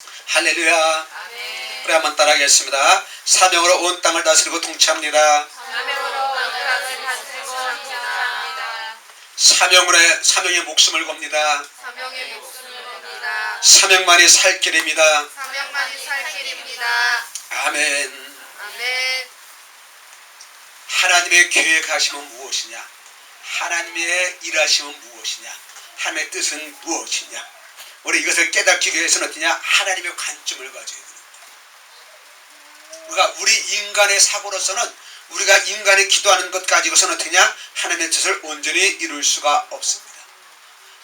할렐루야. 아멘. 우리 한번 따라하겠습니다. 사명으로 온 땅을 다스리고 통치합니다. 사명으로 온 땅을 다스리고 통치합니다. 사명의 목숨을 겁니다. 사명의 목숨을 겁니다. 사명만이 살 길입니다. 사명만이 살 길입니다. 아멘. 아멘. 하나님의 계획하심은 무엇이냐? 하나님의 일하심은 무엇이냐? 하나님의 뜻은 무엇이냐? 우리 이것을 깨닫기 위해서는 어떠냐? 하나님의 관점을 가져야 됩니다. 그러니까 우리 인간의 사고로서는 우리가 인간이 기도하는 것 가지고서는 어떠냐? 하나님의 뜻을 온전히 이룰 수가 없습니다.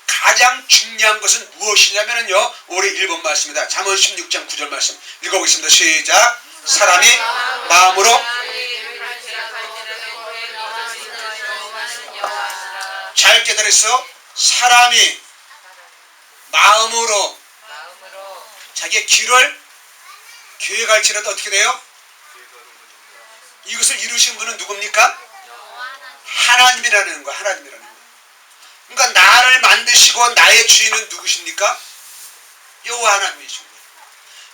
가장 중요한 것은 무엇이냐면요, 우리 1번 말씀입니다. 잠언 16장 9절 말씀 읽어보겠습니다. 시작. 사람이 마음으로 잘 깨달았어. 사람이 마음으로 자기의 길을 계획할지라도 어떻게 돼요? 이것을 이루신 분은 누굽니까? 하나님이라는 거야. 하나님이라는 거야. 그러니까 나를 만드시고 나의 주인은 누구십니까? 여호와 하나님이신 거예요.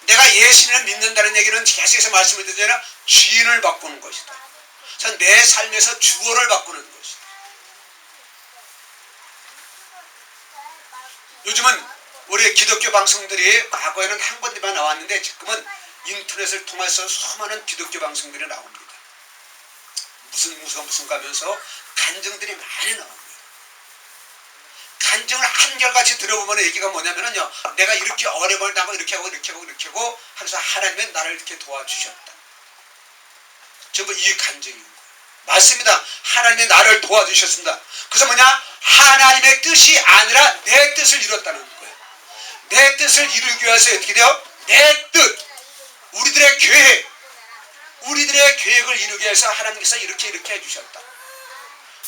내가 예수님을 믿는다는 얘기는 계속해서 말씀을 드리잖아요. 주인을 바꾸는 것이다. 그래서 내 삶에서 주어를 바꾸는 것이다. 요즘은 우리 기독교 방송들이 과거에는 한 군데만 나왔는데 지금은 인터넷을 통해서 수많은 기독교 방송들이 나옵니다. 무슨 가면서 간증들이 많이 나옵니다. 간증을 한결같이 들어보면 얘기가 뭐냐면요, 내가 이렇게 어려움을 당하고 이렇게 하고 하면서 하나님은 나를 이렇게 도와주셨다. 전부 이 간증인 거예요. 맞습니다. 하나님이 나를 도와주셨습니다. 그래서 뭐냐? 하나님의 뜻이 아니라 내 뜻을 이뤘다는 거예요. 내 뜻을 이루기 위해서 어떻게 돼요? 내 뜻, 우리들의 계획을 이루기 위해서 하나님께서 이렇게 해주셨다.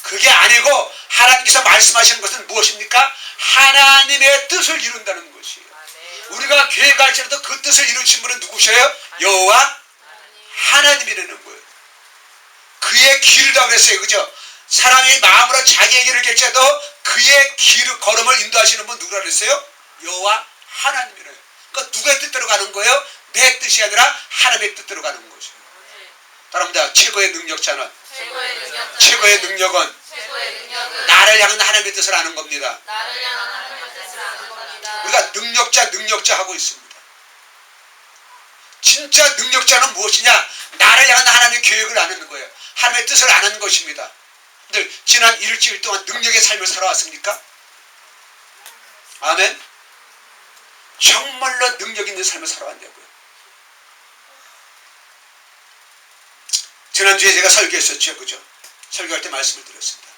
그게 아니고 하나님께서 말씀하시는 것은 무엇입니까? 하나님의 뜻을 이룬다는 것이에요. 우리가 계획할지라도 그 뜻을 이루신 분은 누구셔요? 여호와 하나님이라는 거예요. 그의 길이라고 그랬어요. 그죠? 사람이 마음으로 자기의 길을 갤지라도 그의 걸음을 인도하시는 분 누구라 그랬어요? 여호와 하나님이래요. 그러니까 누구의 뜻대로 가는 거예요? 내 뜻이 아니라 하나님의 뜻대로 가는 것이에요. 따라합니다. 최고의 능력자는 최고의 능력은 나를 향한 하나님의 뜻을 아는 겁니다. 우리가 능력자 하고 있습니다. 진짜 능력자는 무엇이냐? 나를 향한 하나님의 계획을 아는 거예요. 하나님의 뜻을 아는 것입니다. 근데 지난 일주일 동안 능력의 삶을 살아왔습니까? 아멘. 정말로 능력 있는 삶을 살아왔냐고요. 지난주에 제가 설교했었죠. 그죠? 설교할 때 말씀을 드렸습니다.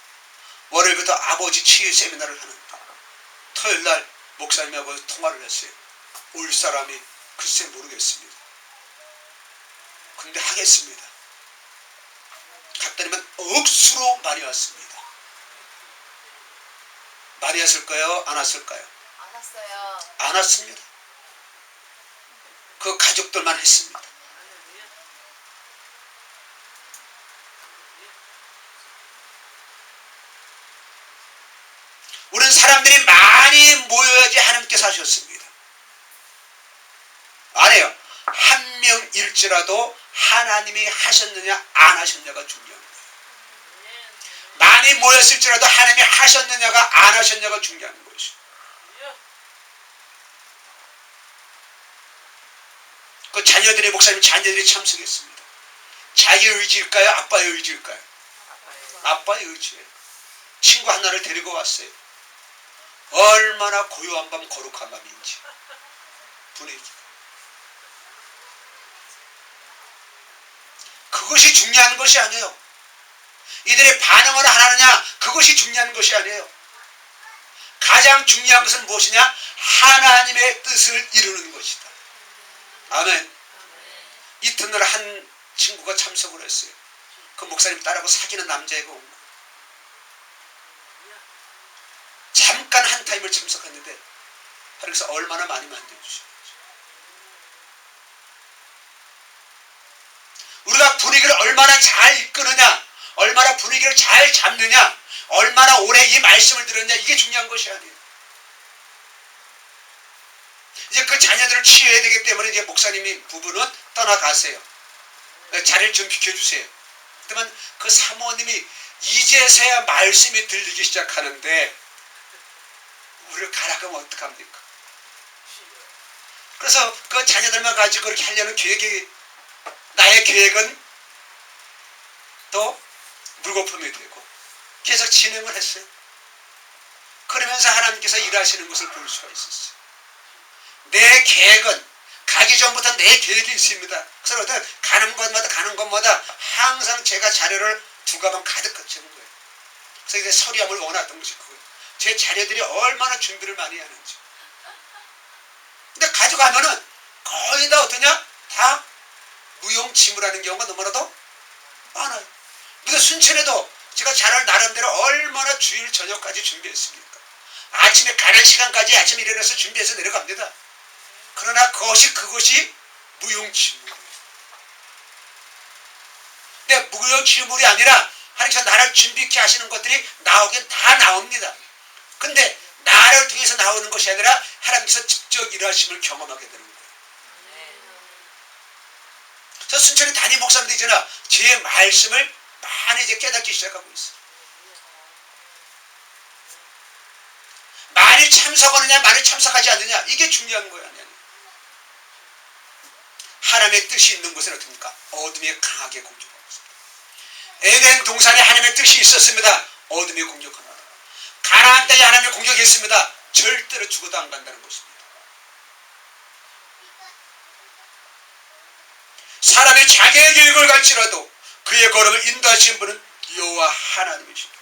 월요일부터 아버지 치유 세미나를 하는데 토요일날 목사님하고 통화를 했어요. 올 사람이 글쎄 모르겠습니다. 근데 하겠습니다. 갔더니만 억수로 많이 왔습니다. 많이 왔을까요? 안 왔을까요? 안 왔어요. 안 왔습니다. 그 가족들만 했습니다. 우리는 사람들이 많이 모여야지 하나님께서 하셨습니다. 안 해요. 한 명일지라도 하나님이 하셨느냐 안 하셨느냐가 중요한 거예요. 많이 모였을지라도 하나님이 하셨느냐가 안 하셨느냐가 중요한 것이죠. 그 자녀들의 목사님 자녀들이 참석했습니다. 자기 의지일까요? 아빠의 의지일까요? 아빠의 의지예요. 친구 하나를 데리고 왔어요. 얼마나 고요한 밤 거룩한 밤인지 분위기가. 그것이 중요한 것이 아니에요. 이들의 반응을 안 하느냐, 그것이 중요한 것이 아니에요. 가장 중요한 것은 무엇이냐? 하나님의 뜻을 이루는 것이다. 아멘. 이튿날 한 친구가 참석을 했어요. 그 목사님 딸하고 사귀는 남자애가 온 거예요. 잠깐 한 타임을 참석했는데 그래서 얼마나 많이 만들어주셨죠. 우리가 분위기를 얼마나 잘 이끄느냐, 얼마나 분위기를 잘 잡느냐, 얼마나 오래 이 말씀을 들었냐, 이게 중요한 것이 아니에요. 이제 그 자녀들을 치유해야 되기 때문에 이제 목사님이 부부는 떠나가세요. 자리를 좀 비켜주세요. 그러면 그 사모님이 이제서야 말씀이 들리기 시작하는데 우리를 가라 그러면 어떡합니까? 그래서 그 자녀들만 가지고 그렇게 하려는 계획이, 나의 계획은 또 물거품이 되고 계속 진행을 했어요. 그러면서 하나님께서 일하시는 것을 볼 수가 있었어요. 내 계획은 가기 전부터 내 계획이 있습니다. 그래서 가는 곳마다 항상 제가 자료를 두 가방 가득 갖추는 거예요. 그래서 이제 서리함을 원했던 것이 그거예요. 제 자녀들이 얼마나 준비를 많이 하는지. 근데 가져가면은 거의 다 어떠냐? 다 무용지물하는 경우가 너무나도 많아요. 그래서 순천에도 제가 자랄 나름대로 얼마나 주일 저녁까지 준비했습니까? 아침에 가는 시간까지 아침에 일어나서 준비해서 내려갑니다. 그러나 그것이 무용지물이에요. 근데 무용지물이 아니라 하나님께서 나를 준비케 하시는 것들이 나오긴 다 나옵니다. 근데 나를 통해서 나오는 것이 아니라 하나님께서 직접 일하심을 경험하게 되는 거예요. 저 순천의 담임 목사님도 있잖아. 제 말씀을 많이 이제 깨닫기 시작하고 있어요. 많이 참석하느냐 많이 참석하지 않느냐 이게 중요한 거예요. 하나님의 뜻이 있는 곳은 어떻습니까? 어둠이 강하게 공격하고 있습니다. 에덴 동산에 하나님의 뜻이 있었습니다. 어둠이 공격합니다. 가나안 땅에 하나님의 공격이 있습니다. 절대로 죽어도 안 간다는 것입니다. 사람이 자기의 계획을 갈지라도 그의 걸음을 인도하시는 분은 여호와 하나님이십니다.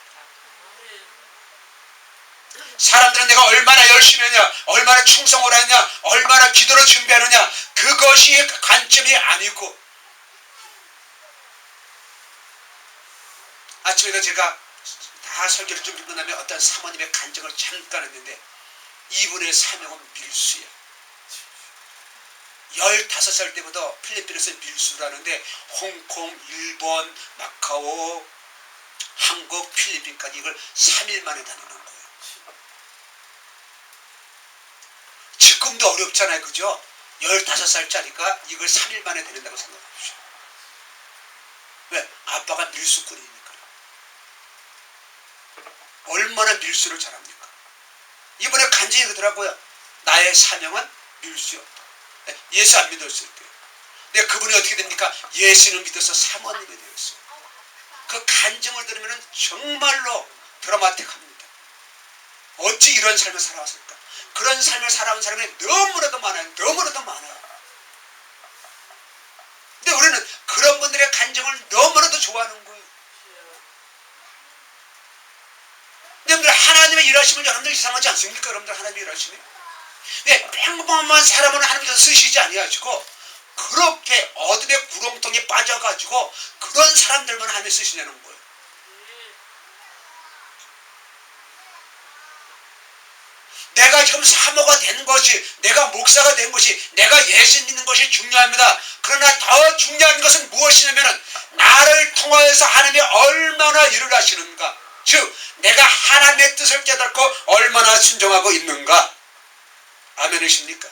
사람들은 내가 얼마나 열심히 하냐, 얼마나 충성을 하냐, 얼마나 기도를 준비하느냐, 그것이 관점이 아니고, 아침에도 제가 다 설교를 좀 듣고 나면 어떤 사모님의 간증을 잠깐 했는데 이분의 사명은 밀수야. 15살 때부터 필리핀에서 밀수를 하는데 홍콩, 일본, 마카오, 한국, 필리핀까지 이걸 3일 만에 다니는 거예요. 지금도 어렵잖아요. 그죠? 15살짜리가 이걸 3일 만에 다닌다고 생각합시다. 왜? 아빠가 밀수꾼이니까. 얼마나 밀수를 잘합니까? 이번에 간증이 그러더라고요. 나의 사명은 밀수였다. 예수 안 믿었을 때요. 근데 그분이 어떻게 됩니까? 예수를 믿어서 사모님이 되었어요. 그 간증을 들으면 정말로 드라마틱합니다. 어찌 이런 삶을 살아왔을까? 그런 삶을 살아온 사람이 너무나도 많아요. 너무나도 많아요. 근데 우리는 그런 분들의 간증을 너무나도 좋아하는 거예요. 여러분들 하나님의 일하심을 여러분들 이상하지 않습니까? 여러분들 하나님의 일하심이. 네, 평범한 사람은 하나님께서 쓰시지 아니하시고 그렇게 어둠의 구렁텅이에 빠져가지고 그런 사람들만 하나님이 쓰시냐는 거예요. 내가 지금 사모가 된 것이, 내가 목사가 된 것이, 내가 예수 믿는 것이 중요합니다. 그러나 더 중요한 것은 무엇이냐면 나를 통하여서 하나님이 얼마나 일을 하시는가, 즉 내가 하나님의 뜻을 깨닫고 얼마나 순종하고 있는가. 아멘이십니까?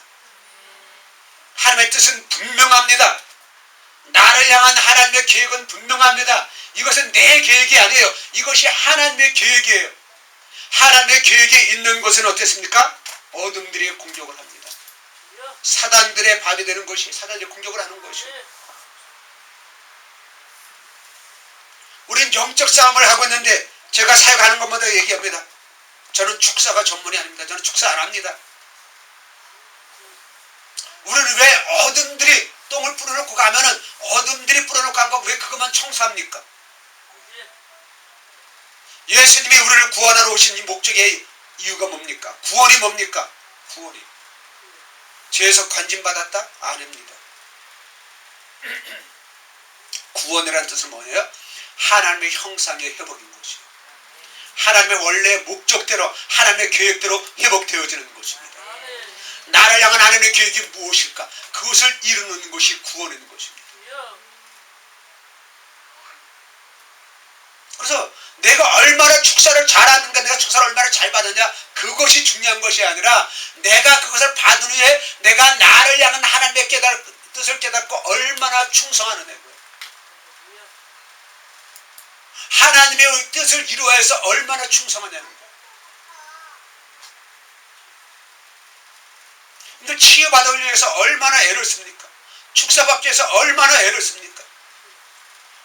하나님의 뜻은 분명합니다. 나를 향한 하나님의 계획은 분명합니다. 이것은 내 계획이 아니에요. 이것이 하나님의 계획이에요. 하나님의 계획이 있는 것은 어떻습니까? 어둠들이 공격을 합니다. 사단들의 밥이 되는 것이, 사단들이 공격을 하는 것이에요. 우린 영적 싸움을 하고 있는데 제가 사역하는 것마다 얘기합니다. 저는 축사가 전문이 아닙니다. 저는 축사 안 합니다. 우리는 왜 어둠들이 똥을 뿌려놓고 가면은 어둠들이 뿌려놓고 간 거 왜 그것만 청소합니까? 예수님이 우리를 구원하러 오신 이 목적의 이유가 뭡니까? 구원이 뭡니까? 구원이. 죄에서 건진받았다? 아닙니다. 구원이라는 뜻은 뭐예요? 하나님의 형상의 회복인 것이에요. 하나님의 원래 목적대로, 하나님의 계획대로 회복되어지는 것입니다. 나를 향한 하나님의 계획이 무엇일까? 그것을 이루는 것이 구원인 것입니다. 그래서 그래서 내가 얼마나 축사를 잘하는가, 내가 축사를 얼마나 잘 받느냐, 그것이 중요한 것이 아니라 내가 그것을 받은 후에 내가 나를 향한 하나님의 뜻을 깨닫고 얼마나 충성하느냐고요. 하나님의 뜻을 이루어야 해서 얼마나 충성하냐는 거예요. 근데 치유받아 위해서 얼마나 애를 씁니까? 축사받기 위해서 얼마나 애를 씁니까?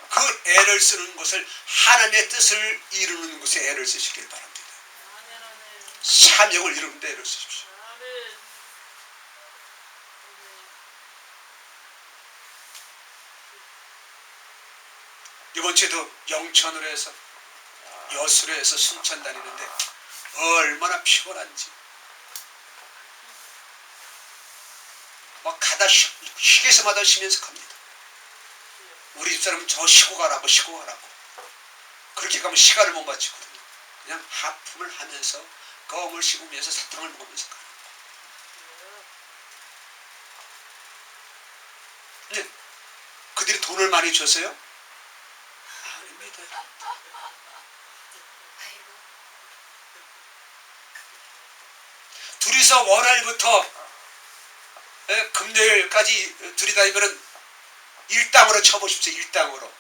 그 애를 쓰는 것을 하나님의 뜻을 이루는 것에 애를 쓰시길 바랍니다. 사명을 이루는 데 애를 쓰십시오. 이번 주에도 영천으로 해서 여수로 해서 순천 다니는데 얼마나 피곤한지 막 가다 휴게소마다 쉬면서 갑니다. 우리 집사람은 저 쉬고 가라고 쉬고 가라고. 그렇게 가면 시간을 못 맞추거든요. 그냥 하품을 하면서 껌을 씹으면서 사탕을 먹으면서 가요. 네. 그들이 돈을 많이 줬어요? 아닙니다. 둘이서 월요일부터 금요일까지 둘이 다니면은 일당으로 쳐보십시오. 일당으로.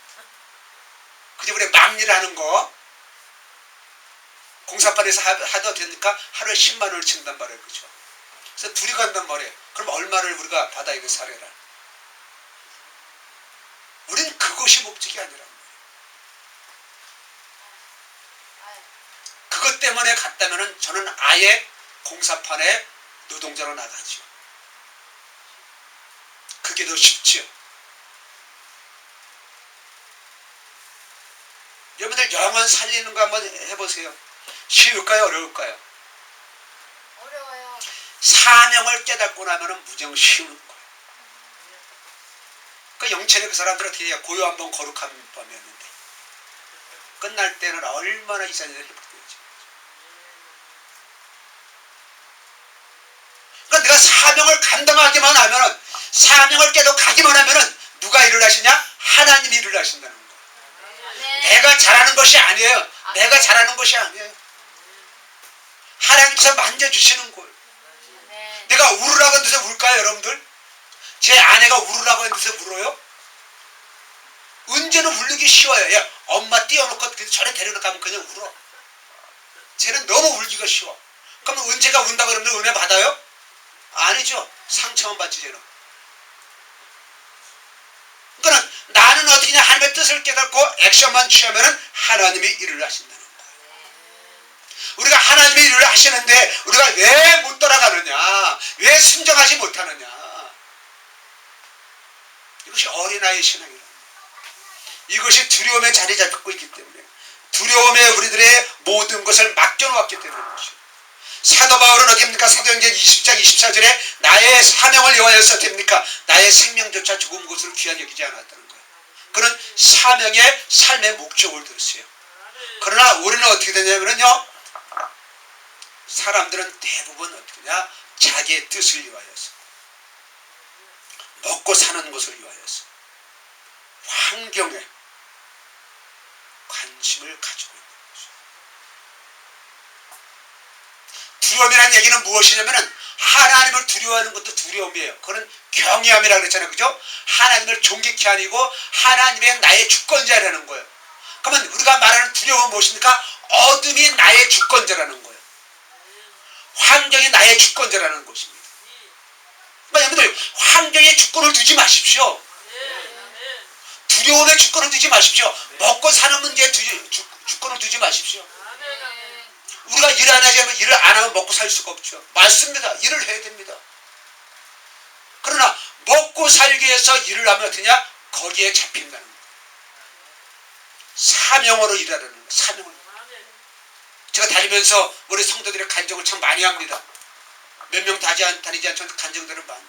그저 우리 막일하는 거 공사판에서 하도 되니까 하루에 10만 원을 친단 말이에요. 그죠? 그래서 둘이 간단 말이에요. 그럼 얼마를 우리가 받아야 돼, 사례라. 우린 그것이 목적이 아니란 말이에요. 그것 때문에 갔다면은 저는 아예 공사판에 노동자로 나가죠. 그게 더 쉽지요. 여러분들 영혼 살리는 거 한번 해보세요. 쉬울까요? 어려울까요? 어려워요. 사명을 깨닫고 나면 무정 쉬운 거예요. 그 영천에 그 사람들 어떻게 해요? 고요 한번 거룩한 밤이었는데 끝날 때는 얼마나 이 자리에 회복되지. 그러니까 내가 사명을 감당하기만 하면은, 사명을 깨닫고 가기만 하면은 누가 일을 하시냐? 하나님이 일을 하신다는 거예요. 내가 잘하는 것이 아니에요. 내가 잘하는 것이 아니에요. 하나님께서 만져주시는 거예요. 내가 울으라고 하는 데서 울까요, 여러분들? 제 아내가 울으라고 하는 데서 울어요? 은재는 울기 쉬워요. 야, 엄마 띄워놓고 저래 데려가면 그냥 울어. 쟤는 너무 울기가 쉬워. 그러면 은재가 운다고 그러면 은혜 받아요? 아니죠. 상처만 받지, 쟤는. 그러니까 나는 어떻게 하나님의 뜻을 깨닫고 액션만 취하면 하나님이 일을 하신다는 거예요. 우리가 하나님이 일을 하시는데 우리가 왜 못 따라가느냐, 왜 순종하지 못하느냐. 이것이 어린아이의 신앙이라는 거예요. 이것이 두려움에 자리 잡고 있기 때문에, 두려움에 우리들의 모든 것을 맡겨놓았기 때문에 것이에요. 사도 바울은 어떻습니까? 사도행전 20장 24절에 나의 사명을 위하여서 어떻습니까? 나의 생명조차 죽은 것을 귀한 여기지 않았다는 거예요. 그는 사명의 삶의 목적을 들었어요. 그러나 우리는 어떻게 되냐면요, 사람들은 대부분 어떻게 되냐, 자기의 뜻을 위하여서, 먹고 사는 것을 위하여서 환경에 관심을 가지고 있는 것이죠. 두려움이라는 얘기는 무엇이냐면은 하나님을 두려워하는 것도 두려움이에요. 그건 경외함이라고 그랬잖아요. 그죠? 하나님을 존귀케 아니고 하나님의 나의 주권자라는 거예요. 그러면 우리가 말하는 두려움은 무엇입니까? 어둠이 나의 주권자라는 거예요. 환경이 나의 주권자라는 것입니다. 그러니까 여러분들 환경에 주권을 두지 마십시오. 두려움에 주권을 두지 마십시오. 먹고 사는 문제에 주권을 두지 마십시오. 우리가 일 안 하자면, 일을 안 하면 먹고 살 수가 없죠. 맞습니다. 일을 해야 됩니다. 그러나 먹고 살기 위해서 일을 하면 어떠냐? 거기에 잡힌다는 거예요. 사명으로 일하라는 거예요. 사명으로. 제가 다니면서 우리 성도들의 간증을 참 많이 합니다. 몇 명 다니지 않지만 간증들은 많이.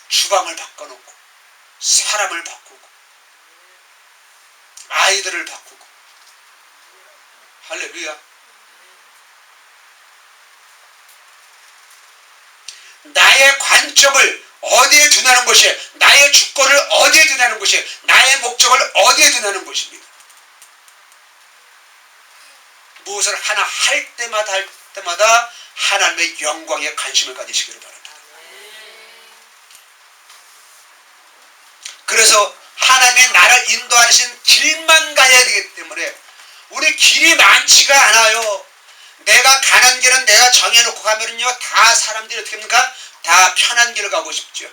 주방을 바꿔놓고, 사람을 바꾸고, 아이들을 바꾸고. 할렐루야. 나의 관점을 어디에 두냐는 것이, 나의 주권을 어디에 두냐는 것이, 나의 목적을 어디에 두냐는 것입니다. 무엇을 하나 할 때마다 하나님의 영광에 관심을 가지시기를 바랍니다. 그래서 하나님의 나를 인도하신 길만 가야 되기 때문에 우리 길이 많지가 않아요. 내가 가는 길은 내가 정해놓고 가면은요, 다 사람들이 어떻게 합니까? 다 편한 길을 가고 싶죠.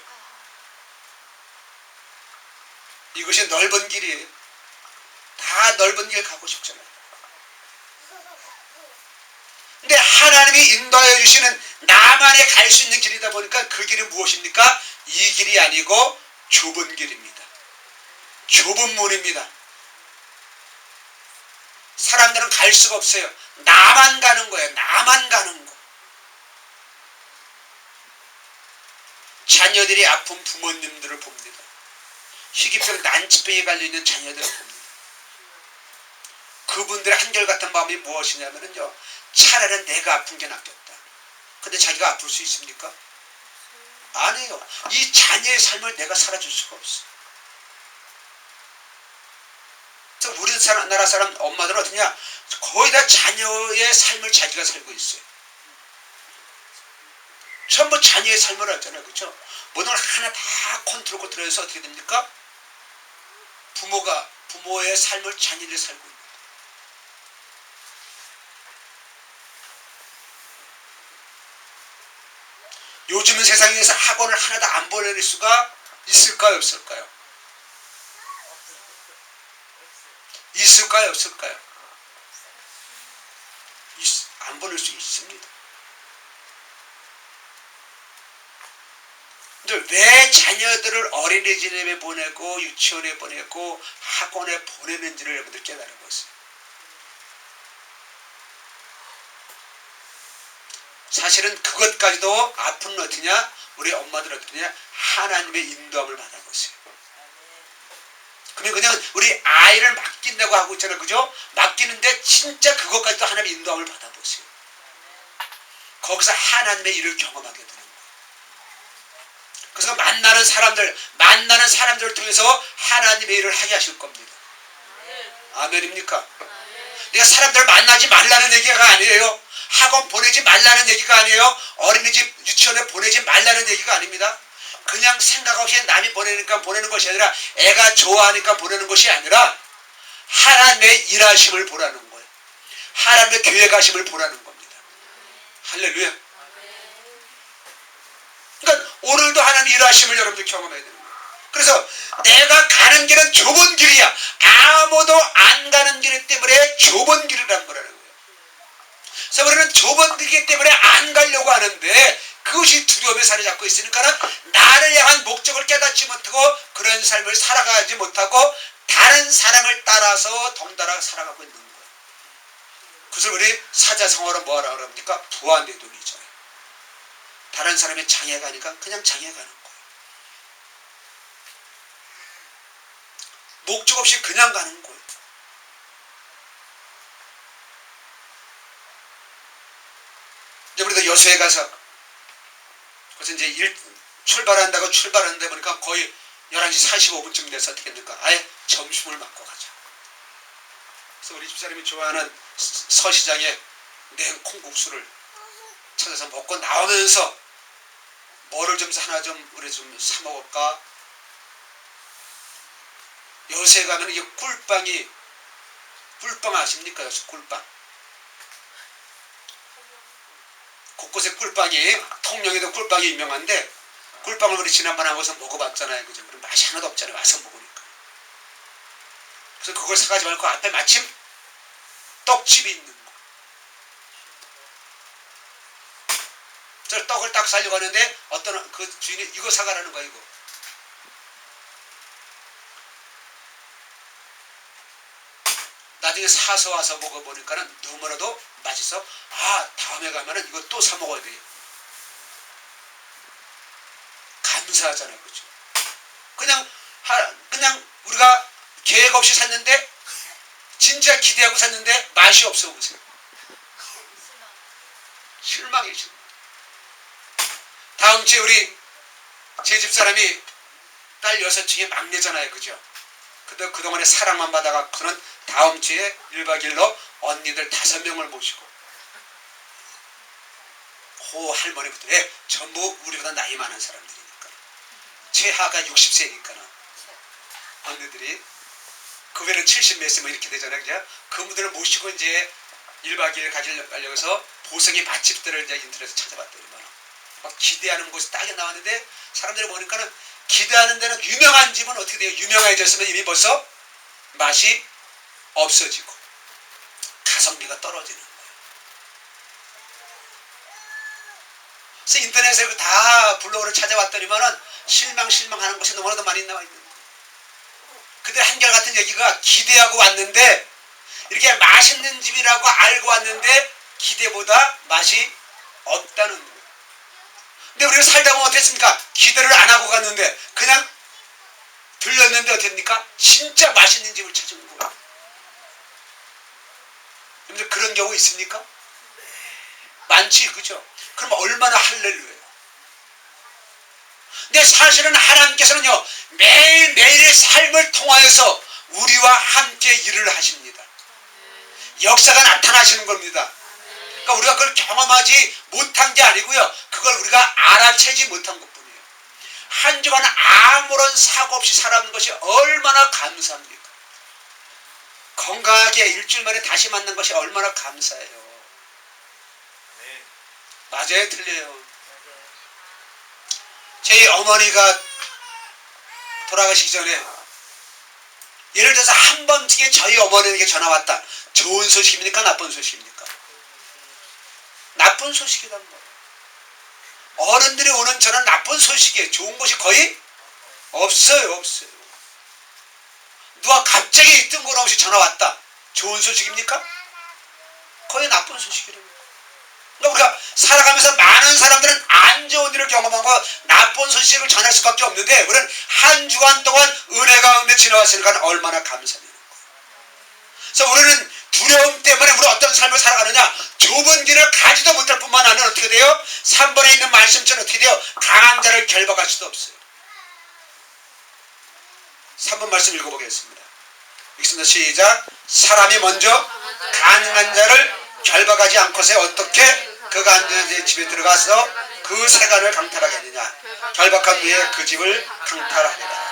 이것이 넓은 길이에요. 다 넓은 길 가고 싶잖아요. 근데 하나님이 인도하여 주시는 나만의 갈 수 있는 길이다 보니까 그 길은 무엇입니까? 이 길이 아니고 좁은 길입니다. 좁은 문입니다. 사람들은 갈 수가 없어요. 나만 가는 거예요. 나만 가는 거. 자녀들이 아픈 부모님들을 봅니다. 희귀병, 난치병에 걸려있는 자녀들을 봅니다. 그분들의 한결같은 마음이 무엇이냐면요, 차라리 내가 아픈 게 낫겠다. 근데 자기가 아플 수 있습니까? 아니에요. 이 자녀의 삶을 내가 살아줄 수가 없어. 그래서 우리나라 사람 엄마들은 어떠냐, 거의 다 자녀의 삶을 자기가 살고 있어요. 전부 자녀의 삶을 하잖아요. 그렇죠? 모든 걸 하나 다 컨트롤해서 어떻게 됩니까? 부모의 삶을 자녀들이 살고 있는. 요즘은 세상에서 학원을 하나도 안 보낼 수가 있을까요? 없을까요? 있을까요? 없을까요? 안 보낼 수 있습니다. 근데 왜 자녀들을 어린이집에 보내고 유치원에 보내고 학원에 보내는지를 여러분들 깨달아보세요. 사실은 그것까지도 앞은 어떠냐? 우리 엄마들 어떠냐? 하나님의 인도함을 받아보세요. 그러면 그냥 우리 아이를 맡긴다고 하고 있잖아요. 그죠? 맡기는데 진짜 그것까지도 하나님의 인도함을 받아보세요. 거기서 하나님의 일을 경험하게 되는 거예요. 그래서 만나는 사람들을 통해서 하나님의 일을 하게 하실 겁니다. 아멘입니까? 내가 사람들을 만나지 말라는 얘기가 아니에요. 학원 보내지 말라는 얘기가 아니에요. 어린이집 유치원에 보내지 말라는 얘기가 아닙니다. 그냥 생각 없이 남이 보내니까 보내는 것이 아니라, 애가 좋아하니까 보내는 것이 아니라 하나님의 일하심을 보라는 거예요. 하나님의 계획하심을 보라는 겁니다. 할렐루야. 그러니까 오늘도 하나님의 일하심을 여러분들 경험해야 되는 거예요. 그래서 내가 가는 길은 좁은 길이야. 아무도 안 가는 길이기 때문에 좁은 길이란 거라는 거예요. 그래서 우리는 좁은 길이기 때문에 안 가려고 하는데, 그것이 두려움에 사로잡고 잡고 있으니까는 나를 향한 목적을 깨닫지 못하고 그런 삶을 살아가지 못하고 다른 사람을 따라서 덩달아 살아가고 있는 거예요. 그래서 우리 사자성어로 뭐하라 그럽니까? 부안대돌이잖아요. 다른 사람의 장애 가니까 그냥 장애 가는 거예요. 목적 없이 그냥 가는 거예요. 이제 우리도 여수에 가서 그래서 이제 출발하는데 보니까 거의 11시 45분쯤 돼서 어떻게 됩니까? 아예 점심을 먹고 가자. 그래서 우리 집사람이 좋아하는 서시장에 냉콩국수를 찾아서 먹고 나오면서 뭐를 좀 하나 좀 우리 좀 사 먹을까? 여수에 가면 이게 꿀빵 아십니까? 여수 꿀빵. 곳곳에 꿀빵이, 통영에도 꿀빵이 유명한데, 꿀빵을 우리 지난번에 와서 먹어봤잖아요. 그죠? 그럼 맛이 하나도 없잖아요. 와서 먹으니까. 그래서 그걸 사가지 말고 앞에 마침 떡집이 있는 거. 저 떡을 딱 사려고 하는데 어떤 그 주인이 이거 사가라는 거야, 이거. 나중에 사서 와서 먹어보니까는 너무나도 맛있어. 다음에 가면은 이거 또 사 먹어야 돼요. 감사하잖아요. 그죠? 그냥 우리가 계획 없이 샀는데, 진짜 기대하고 샀는데 맛이 없어 보세요. 실망이죠. 다음 주에 우리 제 집사람이 딸 6 막내잖아요. 그죠? 근데 그동안에 사랑만 받아가 그는 다음 주에 1박 2일로 언니들 5명을 모시고 호 할머니부터 전부 우리보다 나이 많은 사람들이니까 최하가 60세니까 언니들이 그 외에는 70 몇 세 뭐 이렇게 되잖아요. 그죠? 그분들을 모시고 이제 1박 2일 가지려고 해서 보성의 맛집들을 이제 인터넷에 찾아봤더니만 막 기대하는 곳이 딱이 나왔는데 사람들이 보니까는 기대하는 데는 유명한 집은 어떻게 돼요? 유명해졌으면 이미 벌써 맛이 없어지고 가성비가 떨어지는 거예요. 그래서 인터넷에 다 블로그를 찾아봤더니만은 실망하는 것이 너무나도 많이 나와 있는 거예요. 그들 한결같은 얘기가 기대하고 왔는데 이렇게 맛있는 집이라고 알고 왔는데 기대보다 맛이 없다는 거예요. 근데 우리가 살다 보면 어땠습니까? 기대를 안 하고 갔는데 그냥 들렸는데 어땠습니까? 진짜 맛있는 집을 찾은 거예요. 여러분들 그런 경우 있습니까? 많지, 그죠? 그럼 얼마나 할렐루야예요. 근데 사실은 하나님께서는요 매일매일의 삶을 통하여서 우리와 함께 일을 하십니다. 역사가 나타나시는 겁니다. 그러니까 우리가 그걸 경험하지 못한 게 아니고요, 그걸 우리가 알아채지 못한 것뿐이에요. 한 주간 아무런 사고 없이 살아온 것이 얼마나 감사합니까? 건강하게 일주일 만에 다시 만난 것이 얼마나 감사해요. 맞아요, 틀려요? 제 어머니가 돌아가시기 전에 예를 들어서 한 번쯤에 저희 어머니에게 전화 왔다. 좋은 소식입니까? 나쁜 소식입니까? 나쁜 소식이란 말이에요. 어른들이 오는 전화는 나쁜 소식이에요. 좋은 것이 거의 없어요. 누가 갑자기 뜬금없이 전화 왔다. 좋은 소식입니까? 거의 나쁜 소식이랍니다. 그러니까 우리가 살아가면서 많은 사람들은 안 좋은 일을 경험하고 나쁜 소식을 전할 수밖에 없는데 우리는 한 주간 동안 은혜 가운데 지나왔으니까 얼마나 감사하는 거예요. 그래서 우리는 두려움 때문에 우리 어떤 삶을 살아가느냐, 좁은 길을 가지도 못할 뿐만 아니라 어떻게 돼요? 3번에 있는 말씀처럼 어떻게 돼요? 강한 자를 결박할 수도 없어요. 3번 말씀 읽어보겠습니다. 읽습니다. 시작. 사람이 먼저 가능한 자를 결박하지 않고서 어떻게 그가 앉은 집에 들어가서 그 세간을 강탈하게 하느냐. 결박한 후에 그 집을 강탈하리라.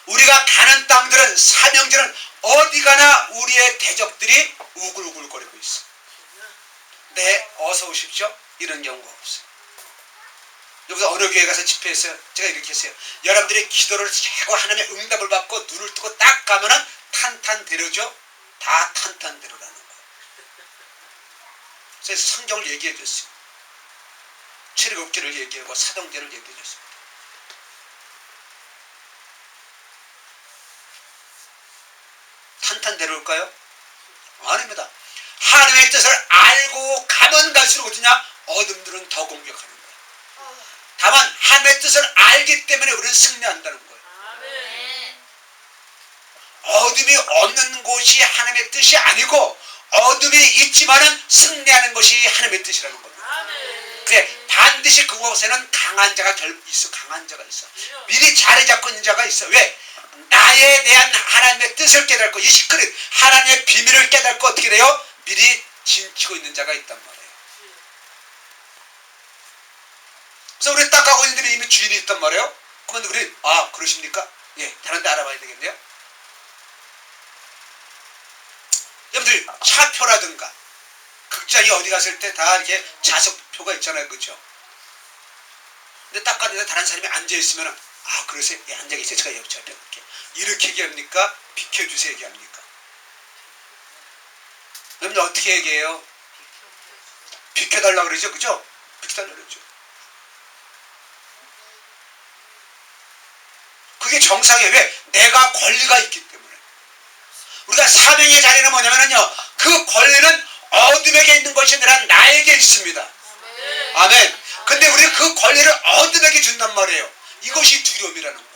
우리가 가는 땅들은, 사명지는 어디 가나 우리의 대적들이 우글우글거리고 있어. 네, 어서 오십시오. 이런 경우가 없어요. 여기서 어느 교회 가서 집회했어요. 제가 이렇게 했어요. 여러분들이 기도를 하고 하나님의 응답을 받고 눈을 뜨고 딱 가면은 탄탄대로죠. 다 탄탄대로라는 거예요. 그래서 성경을 얘기해 줬어요. 출애굽기를 얘기하고 사도행전을 얘기해 줬습니다. 탄탄대로일까요? 아닙니다. 하나님의 뜻을 알고 가면 갈수록 어떠냐? 어둠들은 더 공격하는 거예요. 다만 하나님의 뜻을 알기 때문에 우리는 승리한다는 거예요. 어둠이 없는 곳이 하나님의 뜻이 아니고 어둠이 있지만은 승리하는 것이 하나님의 뜻이라는 겁니다. 그래, 반드시 그곳에는 강한 자가 있어. 강한 자가 있어. 미리 자리 잡고 있는 자가 있어. 왜? 나에 대한 하나님의 뜻을 깨닫고 이 시크릿 하나님의 비밀을 깨닫고 어떻게 돼요? 미리 진치고 있는 자가 있단 말이에요. 그래서 우리 딱 가고 있는데 이미 주인이 있단 말이에요. 그런데 우리 그러십니까? 예, 다른 데 알아봐야 되겠네요. 여러분들 차표라든가 극장에 어디 갔을 때 다 이렇게 좌석표가 있잖아요. 그렇죠? 근데 딱 갔는데 다른 사람이 앉아있으면 그러세요? 예, 앉아계세요. 제가 옆에 할게. 이렇게 얘기합니까? 비켜주세요 얘기합니까? 여러분 어떻게 얘기해요? 비켜달라고 그러죠? 그죠? 비켜달라고 그러죠. 그게 정상이에요. 왜? 내가 권리가 있기 때문에. 우리가 사명의 자리는 뭐냐면요, 그 권리는 어둠에게 있는 것이 아니라 나에게 있습니다. 아멘. 근데 우리는 그 권리를 어둠에게 준단 말이에요. 이것이 두려움이라는 거예요.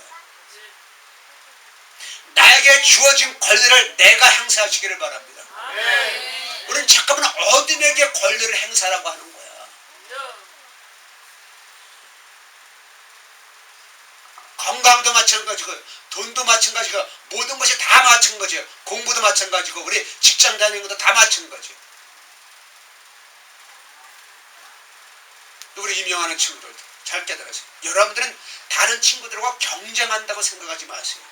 나에게 주어진 권리를 내가 행사하시기를 바랍니다. 우리는 잠깐만 어둠에게 권리를 행사하라고 하는 거야. 건강도 마찬가지고 돈도 마찬가지고 모든 것이 다 마찬가지예요. 공부도 마찬가지고 우리 직장 다니는 것도 다 마찬가지예요. 우리 임명하는 친구들 잘 깨달으세요. 여러분들은 다른 친구들과 경쟁한다고 생각하지 마세요.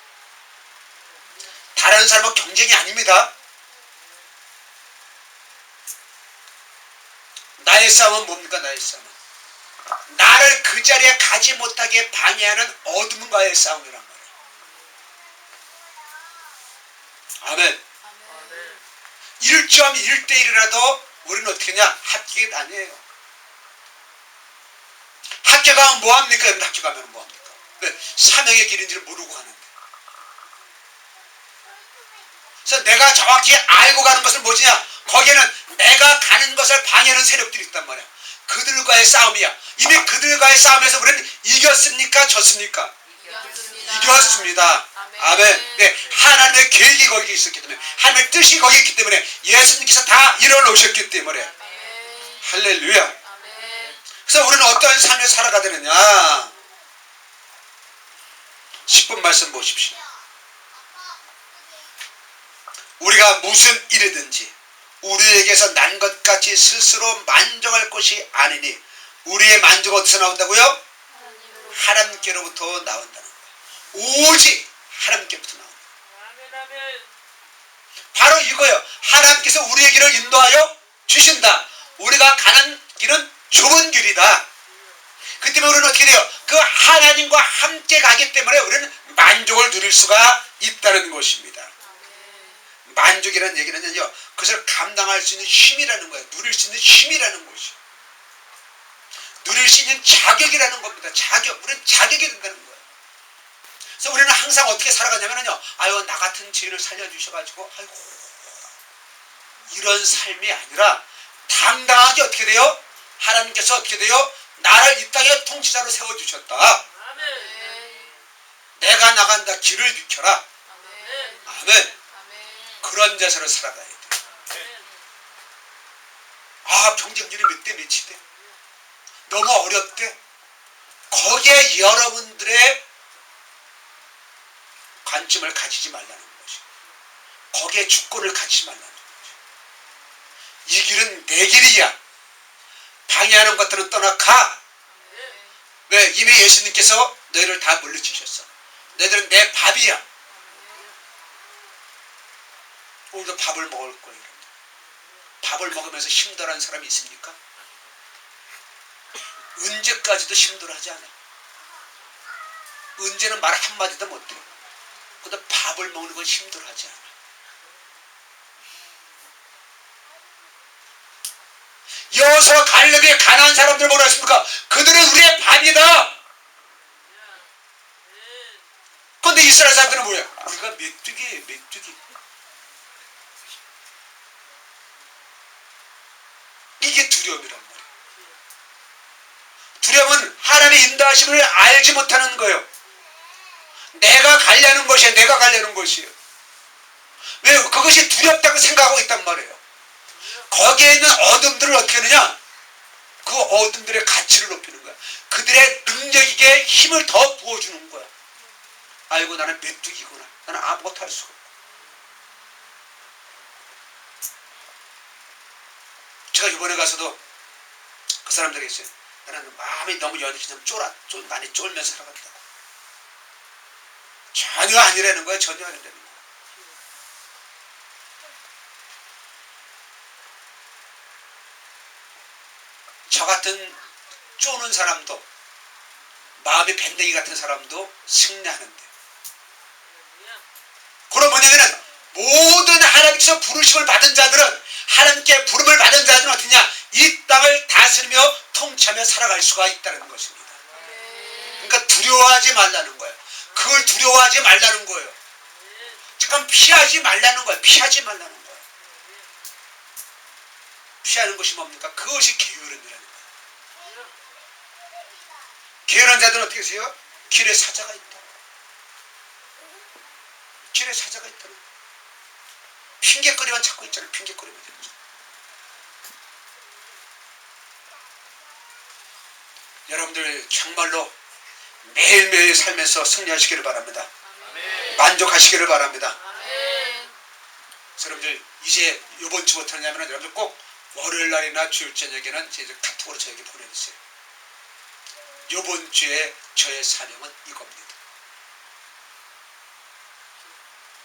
다른 사람과 경쟁이 아닙니다. 나의 싸움은 뭡니까? 나의 싸움은 나를 그 자리에 가지 못하게 방해하는 어둠과의 싸움이란 말이에요. 아멘. 1.1대1이라도 우리는 어떻게 하냐? 합격이 아니에요. 학교 가면 뭐합니까? 학교 가면 뭐합니까? 왜? 사명의 길인지를 모르고 가는데. 그래서 내가 정확히 알고 가는 것을 뭐지냐? 거기에는 내가 가는 것을 방해하는 세력들이 있단 말이야. 그들과의 싸움이야. 이미 그들과의 싸움에서 우리는 이겼습니까? 졌습니까? 이겼습니다. 아멘. 네, 하나님의 계획이 거기 있었기 때문에, 하나님의 뜻이 거기 있기 때문에, 예수님께서 다 이뤄놓으셨기 때문에. 할렐루야. 그래서 우리는 어떤 삶을 살아가야 되느냐? 10분 말씀 보십시오. 우리가 무슨 일이든지 우리에게서 난 것 같이 스스로 만족할 것이 아니니, 우리의 만족은 어디서 나온다고요? 하나님께로부터 나온다는 거예요. 오직 하나님께로부터 나온다. 바로 이거예요. 하나님께서 우리의 길을 인도하여 주신다. 우리가 가는 길은 좁은 길이다. 그 때문에 우리는 어떻게 돼요? 그 하나님과 함께 가기 때문에 우리는 만족을 누릴 수가 있다는 것입니다. 만족이라는 얘기는요, 그것을 감당할 수 있는 힘이라는 거예요. 누릴 수 있는 힘이라는 것이. 누릴 수 있는 자격이라는 겁니다. 자격. 우리는 자격이 된다는 거예요. 그래서 우리는 항상 어떻게 살아가냐면요, 아유, 나 같은 죄인을 살려주셔가지고, 아이고, 이런 삶이 아니라, 당당하게 어떻게 돼요? 하나님께서 어떻게 돼요? 나를 이 땅에 통치자로 세워주셨다. 내가 나간다. 길을 비켜라. 아멘. 그런 자세로 살아가야 돼. 아, 경쟁률이 몇 대 몇이 돼? 너무 어렵대. 거기에 여러분들의 관점을 가지지 말라는 거지. 거기에 주권을 가지지 말라는 거지. 이 길은 내 길이야. 방해하는 것들은 떠나가. 왜? 이미 예수님께서 너희를 다 물리치셨어. 너희들은 내 밥이야. 오늘도 밥을 먹을 거예요. 밥을 먹으면서 힘들어하는 사람이 있습니까? 언제까지도 힘들어하지 않아. 언제는 말 한마디도 못해. 근데 밥을 먹는 건 힘들어하지 않아. 여호수아 갈렙이 가난한 사람들 뭐라 했습니까? 그들은 우리의 밥이다. 그런데 이스라엘 사람들은 뭐야? 우리가 메뚜기예요, 메뚜기. 이게 두려움이란 말이에요. 두려움은 하나님의 인도하심을 알지 못하는 거예요. 내가 가려는 것이에요. 내가 가려는 것이에요. 왜? 그것이 두렵다고 생각하고 있단 말이에요. 거기에 있는 어둠들을 어떻게 하느냐? 그 어둠들의 가치를 높이는 거야. 그들의 능력에게 힘을 더 부어주는 거야. 아이고, 나는 메뚜기구나. 나는 아무것도 할 수가 없고. 제가 이번에 가서도 그 사람들이 있어요. 나는 마음이 너무 연약해서 많이 쫄면서 살아간다고. 전혀 아니라는 거야. 전혀 아니라는 거야. 저 같은 쪼는 사람도, 마음이 밴댕이 같은 사람도 승리하는데, 그럼 뭐냐면은 모든 하나님께서 부르심을 받은 자들은, 하나님께 부름을 받은 자들은 어떠냐? 이 땅을 다스리며 통치하며 살아갈 수가 있다는 것입니다. 그러니까 두려워하지 말라는 거예요. 그걸 두려워하지 말라는 거예요. 잠깐 피하지 말라는 거예요. 피하지 말라는 거예요. 피하는 것이 뭡니까? 그것이 게으름이라는 거예요. 게으른 자들은 어떻게 하세요? 길에 사자가 있다. 길에 사자가 있다는 거예요. 핑계거리만 찾고 있잖아요. 핑계거리만 찾고 있잖아요. 여러분들 정말로 매일매일 삶에서 승리하시기를 바랍니다. 만족하시기를 바랍니다. 그래서 여러분들 이제 이번 주부터 하냐면 여러분들 꼭 월요일 날이나 주일 저녁에는 이제 카톡으로 저에게 보내주세요. 이번 주에 저의 사명은 이겁니다.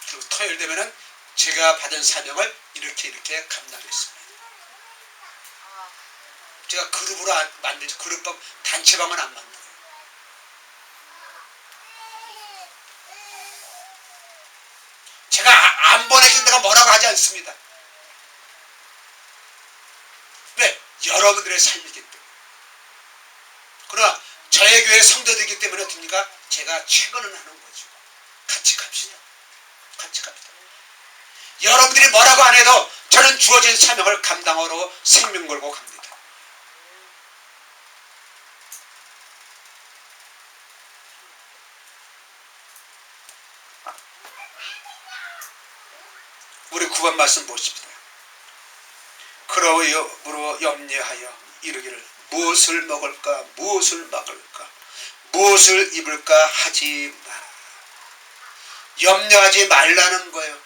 그리고 토요일 되면은 제가 받은 사명을 이렇게 감당했습니다. 제가 그룹으로 만들죠. 그룹방, 단체방은 안 만들어요. 제가 안 보내준다가 뭐라고 하지 않습니다. 왜? 여러분들의 삶이기 때문에. 그러나 저의 교회 성도들이기 때문에 어떻습니까? 제가 최선을 하는 거죠. 같이 갑시다. 같이 갑시다. 여러분들이 뭐라고 안 해도 저는 주어진 사명을 감당하러 생명 걸고 갑니다. 우리 9번 말씀 보십시다. 그러므로 염려하여 이르기를 무엇을 먹을까 무엇을 먹을까 무엇을 입을까 하지 마라. 염려하지 말라는 거예요.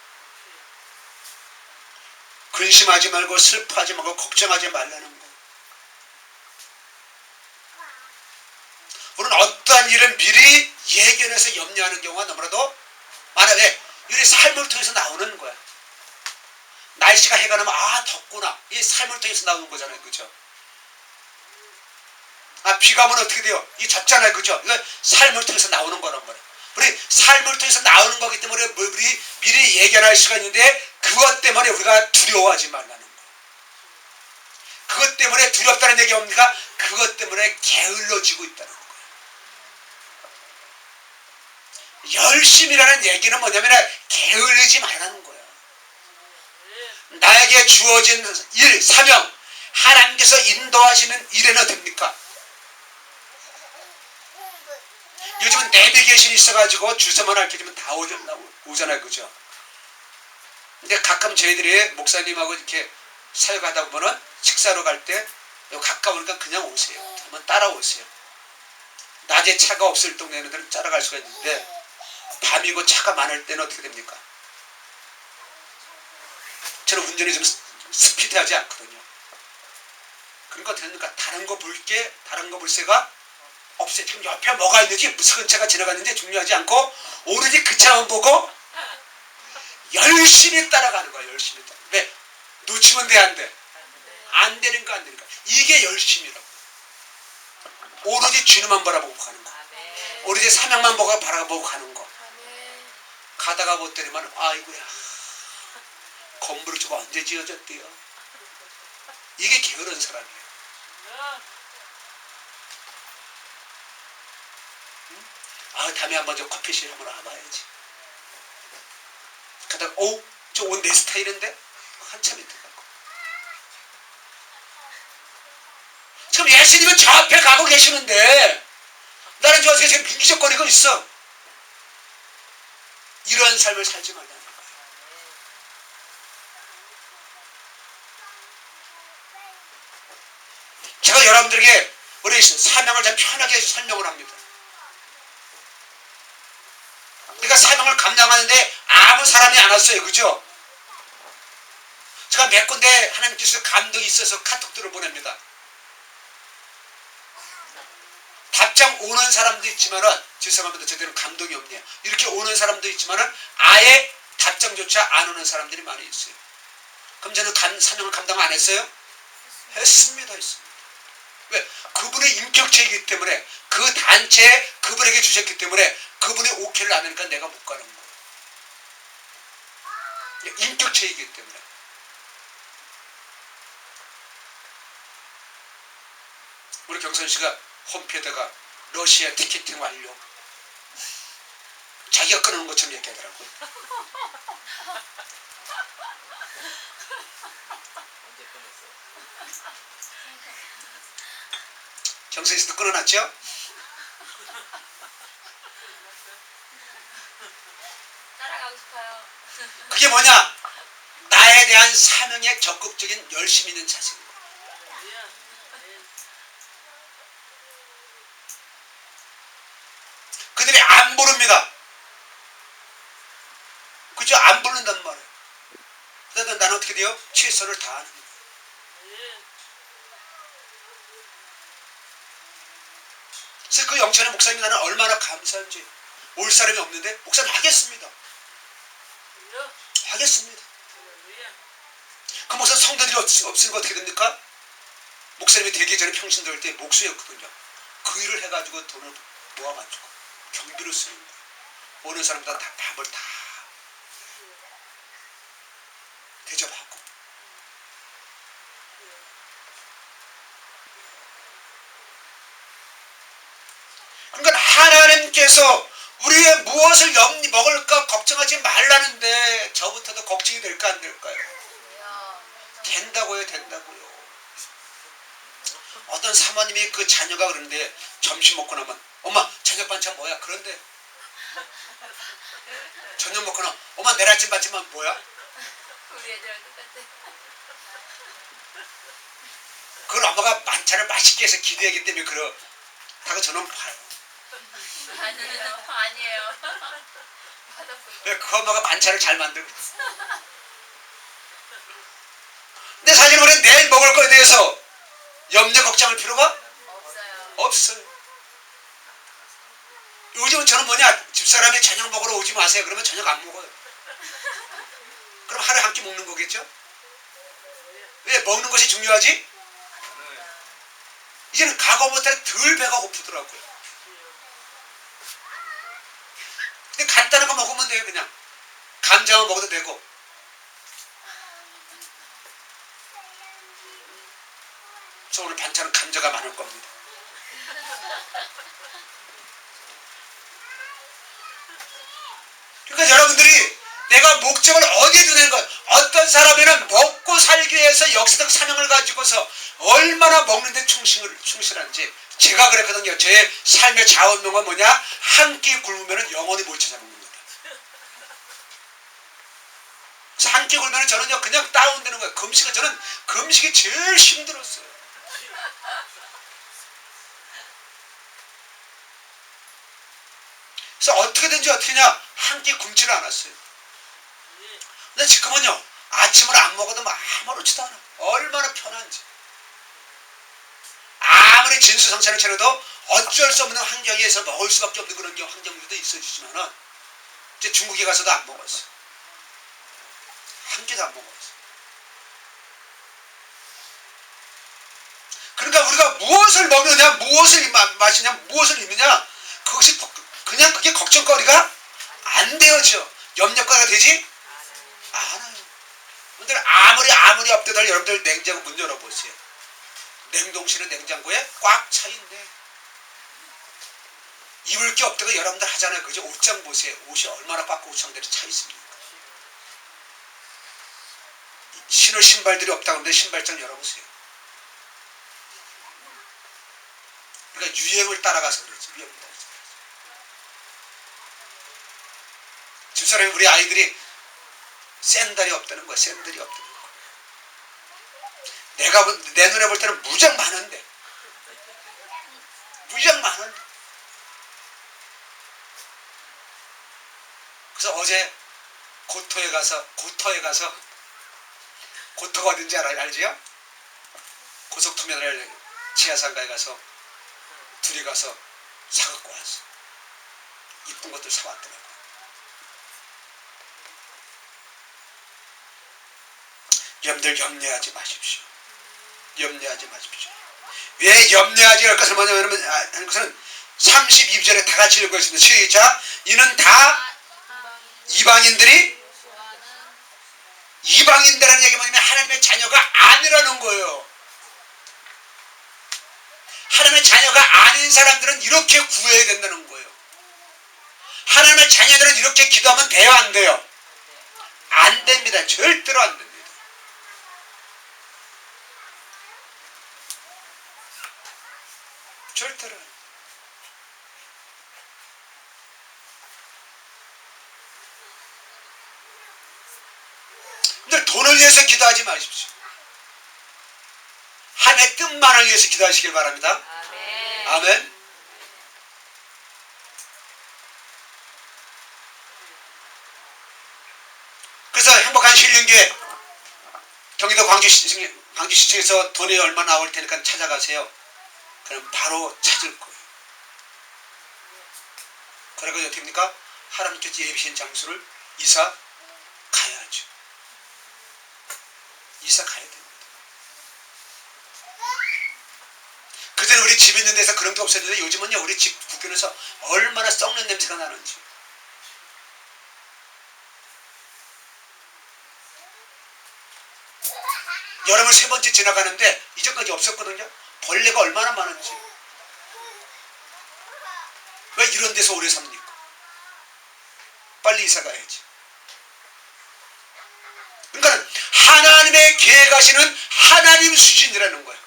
근심하지 말고 슬퍼하지 말고 걱정하지 말라는 거예요. 우리는 어떠한 일을 미리 예견해서 염려하는 경우가 너무나도 많아요. 우리 삶을 통해서 나오는 거야. 날씨가 해가 나면 아 덥구나. 이 삶을 통해서 나오는 거잖아요. 그죠? 아 비가 오면 어떻게 돼요? 이 젖잖아요. 그죠? 이거 삶을 통해서 나오는 거란 말이에요. 우리 삶을 통해서 나오는 거기 때문에 우리 미리 예견할 수가 있는데 그것 때문에 우리가 두려워하지 말라는 거예요. 그것 때문에 두렵다는 얘기가 뭡니까? 그것 때문에 게을러지고 있다는 거예요. 열심이라는 얘기는 뭐냐면 게을르지 말라는 거예요. 나에게 주어진 일, 사명, 하나님께서 인도하시는 일에는 됩니까? 요즘은 내비게이션이 있어가지고 주소만 알려주면 다 오잖아요. 그죠? 근데 가끔 저희들이 목사님하고 이렇게 사역하다 보면은 식사로 갈 때 가까우니까 그냥 오세요. 한번 따라오세요. 낮에 차가 없을 동네는 따라갈 수가 있는데 밤이고 차가 많을 때는 어떻게 됩니까? 저는 운전이 좀 스피드하지 않거든요. 그러니까 어떻게 됩니까? 다른 거 볼 새가 없어요. 지금 옆에 뭐가 있는지 무슨 차가 지나갔는지 중요하지 않고 오로지 그 차만 보고 열심히 따라가는 거야. 열심히 따라. 왜? 놓치면 돼, 안 돼? 안 되니까 안 되니까. 이게 열심이라고. 오로지 주님만 바라보고 가는 거. 오로지 사명만 바라보고 가는 거. 가다가 못 때리면 아이고야. 건물을 저거 언제 지어졌대요? 이게 게으른 사람이에요. 응? 아 다음에 한번 저 커피숍 한번 와봐야지. 가다가 저 옷 내 스타일인데? 한참 이따 가고. 지금 예수님은 저 앞에 가고 계시는데 나는 저 앞에 지금 민기적거리고 있어. 이런 삶을 살지 말라는 거예요. 제가 여러분들에게 우리 사명을 참 편하게 설명을 합니다. 그러니까 사명을 감당하는데 아무 사람이 안 왔어요. 그죠? 제가 몇 군데 하나님께서 감동이 있어서 카톡들을 보냅니다. 답장 오는 사람도 있지만은 죄송합니다. 제대로 감동이 없네요. 이렇게 오는 사람도 있지만은 아예 답장조차 안 오는 사람들이 많이 있어요. 그럼 저는 사명을 감당 안 했어요? 했습니다. 왜? 그분의 인격체이기 때문에 그 단체에 그분에게 주셨기 때문에 그분의 오케이를 안 하니까 내가 못 가는 거예요. 인격체이기 때문에. 우리 경선 씨가 홈페이지에다가 러시아 티켓팅 완료. 자기가 끊는 것처럼 얘기하더라고요. 언제 끊었어? 경선 씨도 끊어놨죠? 따라가고 싶어요. 그게 뭐냐? 나에 대한 사명에 적극적인 열심 있는 자세입니다. 안 부릅니다. 그죠? 안 부른단 말이에요. 그래서 나는 어떻게 돼요? 최선을 다하는 거예요. 그래서 그 영천의 목사님이 나는 얼마나 감사한지. 올 사람이 없는데 목사님 하겠습니다. 하겠습니다. 그 목사님 성도들이 없으니까 어떻게 됩니까? 목사님이 되기 전에 평신 들을 때 목수였거든요. 그 일을 해가지고 돈을 모아가지고 경비로 쓰는 거예요. 오는 사람마다 다 밥을 다 대접하고. 그러니까 하나님께서 우리의 무엇을 먹을까 걱정하지 말라는데 저부터도 걱정이 될까 안 될까요? 된다고요. 된다고요. 어떤 사모님이 그 자녀가 그러는데 점심 먹고 나면 엄마 저녁 반찬 뭐야? 그런데 저녁 먹고 나면 엄마 내일 아침 반찬은 뭐야? 우리 애들랑 똑같아. 그건 엄마가 반찬을 맛있게 해서 기대하기 때문에 그렇다고 저는 봐요. 아니에요. 그 엄마가 반찬을 잘 만들고. 근데 사실 우리는 내일 먹을 거에 대해서 염려 걱정할 필요가 없어요. 요즘은 저는 뭐냐, 집사람이 저녁 먹으러 오지 마세요. 그러면 저녁 안 먹어요. 그럼 하루에 한 끼 먹는 거겠죠? 왜? 먹는 것이 중요하지? 이제는 과거보다 덜 배가 고프더라고요. 근데 간단한 거 먹으면 돼요. 그냥 감자만 먹어도 되고. 그래서 오늘 반찬은 감자가 많을 겁니다. 그러니까 여러분들이 내가 목적을 어디에 두는 것, 어떤 사람에는 먹고 살기 위해서 역사적 사명을 가지고서 얼마나 먹는데 충실한지. 제가 그랬거든요. 제 삶의 자원명은 뭐냐? 한 끼 굶으면 영원히 못 찾아먹는 거다. 그래서 한 끼 굶으면 저는요 그냥 다운되는 거예요. 저는 금식이 제일 힘들었어요. 그래서 어떻게든지 어떻게냐 한 끼 굶지를 않았어요. 근데 지금은요 아침을 안 먹어도 아무렇지도 않아. 얼마나 편한지. 아무리 진수성찬을 차려도 어쩔 수 없는 환경에서 먹을 수밖에 없는 그런 환경들도 있어지지만은 이제 중국에 가서도 안 먹었어. 한 끼도 안 먹었어. 그러니까 우리가 무엇을 먹느냐, 무엇을 마시냐, 무엇을 입느냐, 그것이 그냥 그게 걱정거리가 안 되어져. 염려거리가 되지 않아요. 여러분들 아무리 업되더라도 여러분들 냉장고 문 열어보세요. 냉동실은 냉장고에 꽉 차있네. 입을 게 없다고 여러분들 하잖아요. 그죠? 옷장 보세요. 옷이 얼마나 꽉 옷장들이 차있습니까? 신을 신발들이 없다고 하는데 신발장 열어보세요. 그러니까 유행을 따라가서 그렇지. 유행을 따라가서. 집사람이 우리 아이들이 샌들이 없다는 거야. 샌들이 없다는 거야. 내 눈에 볼 때는 무장 많은데. 무장 많은데. 그래서 어제 고토에 가서 고토가 어딘지 알지요? 고속터미널 지하상가에 가서 둘이 가서 사갖고 왔어. 이쁜 것들 사왔더라고. 여러분들 염려하지 마십시오. 염려하지 마십시오. 왜 염려하지 할 것을 뭐냐면 하는 것은 32절에 다 같이 읽었습니다. 시작. 이는 다 이방인들이라는 얘기 뭐냐면 하나님의 자녀가 아니라는 거예요. 하나님의 자녀가 아닌 사람들은 이렇게 구해야 된다는 거예요. 하나님의 자녀들은 이렇게 기도하면 돼요, 안 돼요? 안 됩니다. 절대로 안 됩니다. 절대로. 근데 돈을 위해서 기도하지 마십시오. 한 해 뜻만을 위해서 기도하시길 바랍니다. 아멘. 아멘. 그래서 행복한 힐링교회 경기도 광주시청에서 돈이 얼마 나올 테니까 찾아가세요. 그럼 바로 찾을 거예요. 그러고 어떻게 됩니까? 하나님께서 예비신 장소를 이사 가야죠. 이사 가야 됩니다. 그전에 우리 집 있는 데서 그런 게 없었는데 요즘은요 우리 집 부근에서 얼마나 썩는 냄새가 나는지. 여름을 세 번째 지나가는데 이전까지 없었거든요. 벌레가 얼마나 많은지. 왜 이런 데서 오래 삽니까? 빨리 이사 가야지. 그러니까 하나님의 계획하시는 하나님 수준이라는 거예요.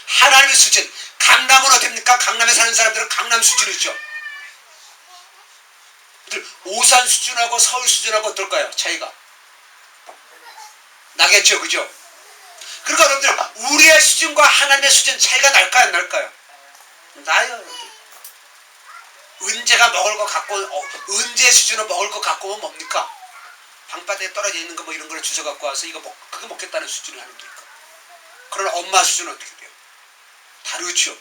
하나님의 수준. 강남은 어떻습니까? 강남에 사는 사람들은 강남 수준이죠. 오산 수준하고 서울 수준하고 어떨까요? 차이가 나겠죠, 그죠? 그러니까 여러분들 우리의 수준과 하나님의 수준 차이가 날까요, 안 날까요? 나요. 여러분들. 은재가 먹을 거 갖고 은재 수준으로 먹을 거 갖고 오면 뭡니까? 방바닥에 떨어져 있는 거 뭐 이런 걸 주워 갖고 와서 그거 먹겠다는 수준이 아닙니까? 그러나 엄마 수준은 어떻게 돼요? 다르죠.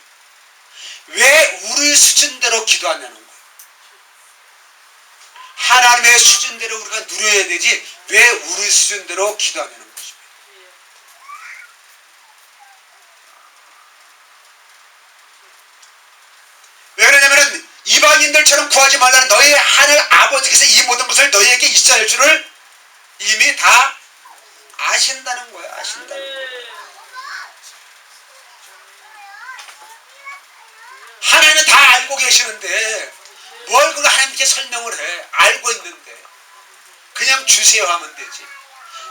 왜 우리 수준대로 기도하냐는 거예요. 하나님의 수준대로 우리가 누려야 되지 왜 우리 수준대로 기도하냐는 것입니다. 왜 그러냐면은 이방인들처럼 구하지 말라는 너희 하늘 아버지께서 이 모든 것을 너희에게 있어야 할 줄을 이미 다 아신다는 거예요. 아신다는 거예요. 하나님은 다 알고 계시는데 뭘 그거 하나님께 설명을 해. 알고 있는데 그냥 주세요 하면 되지.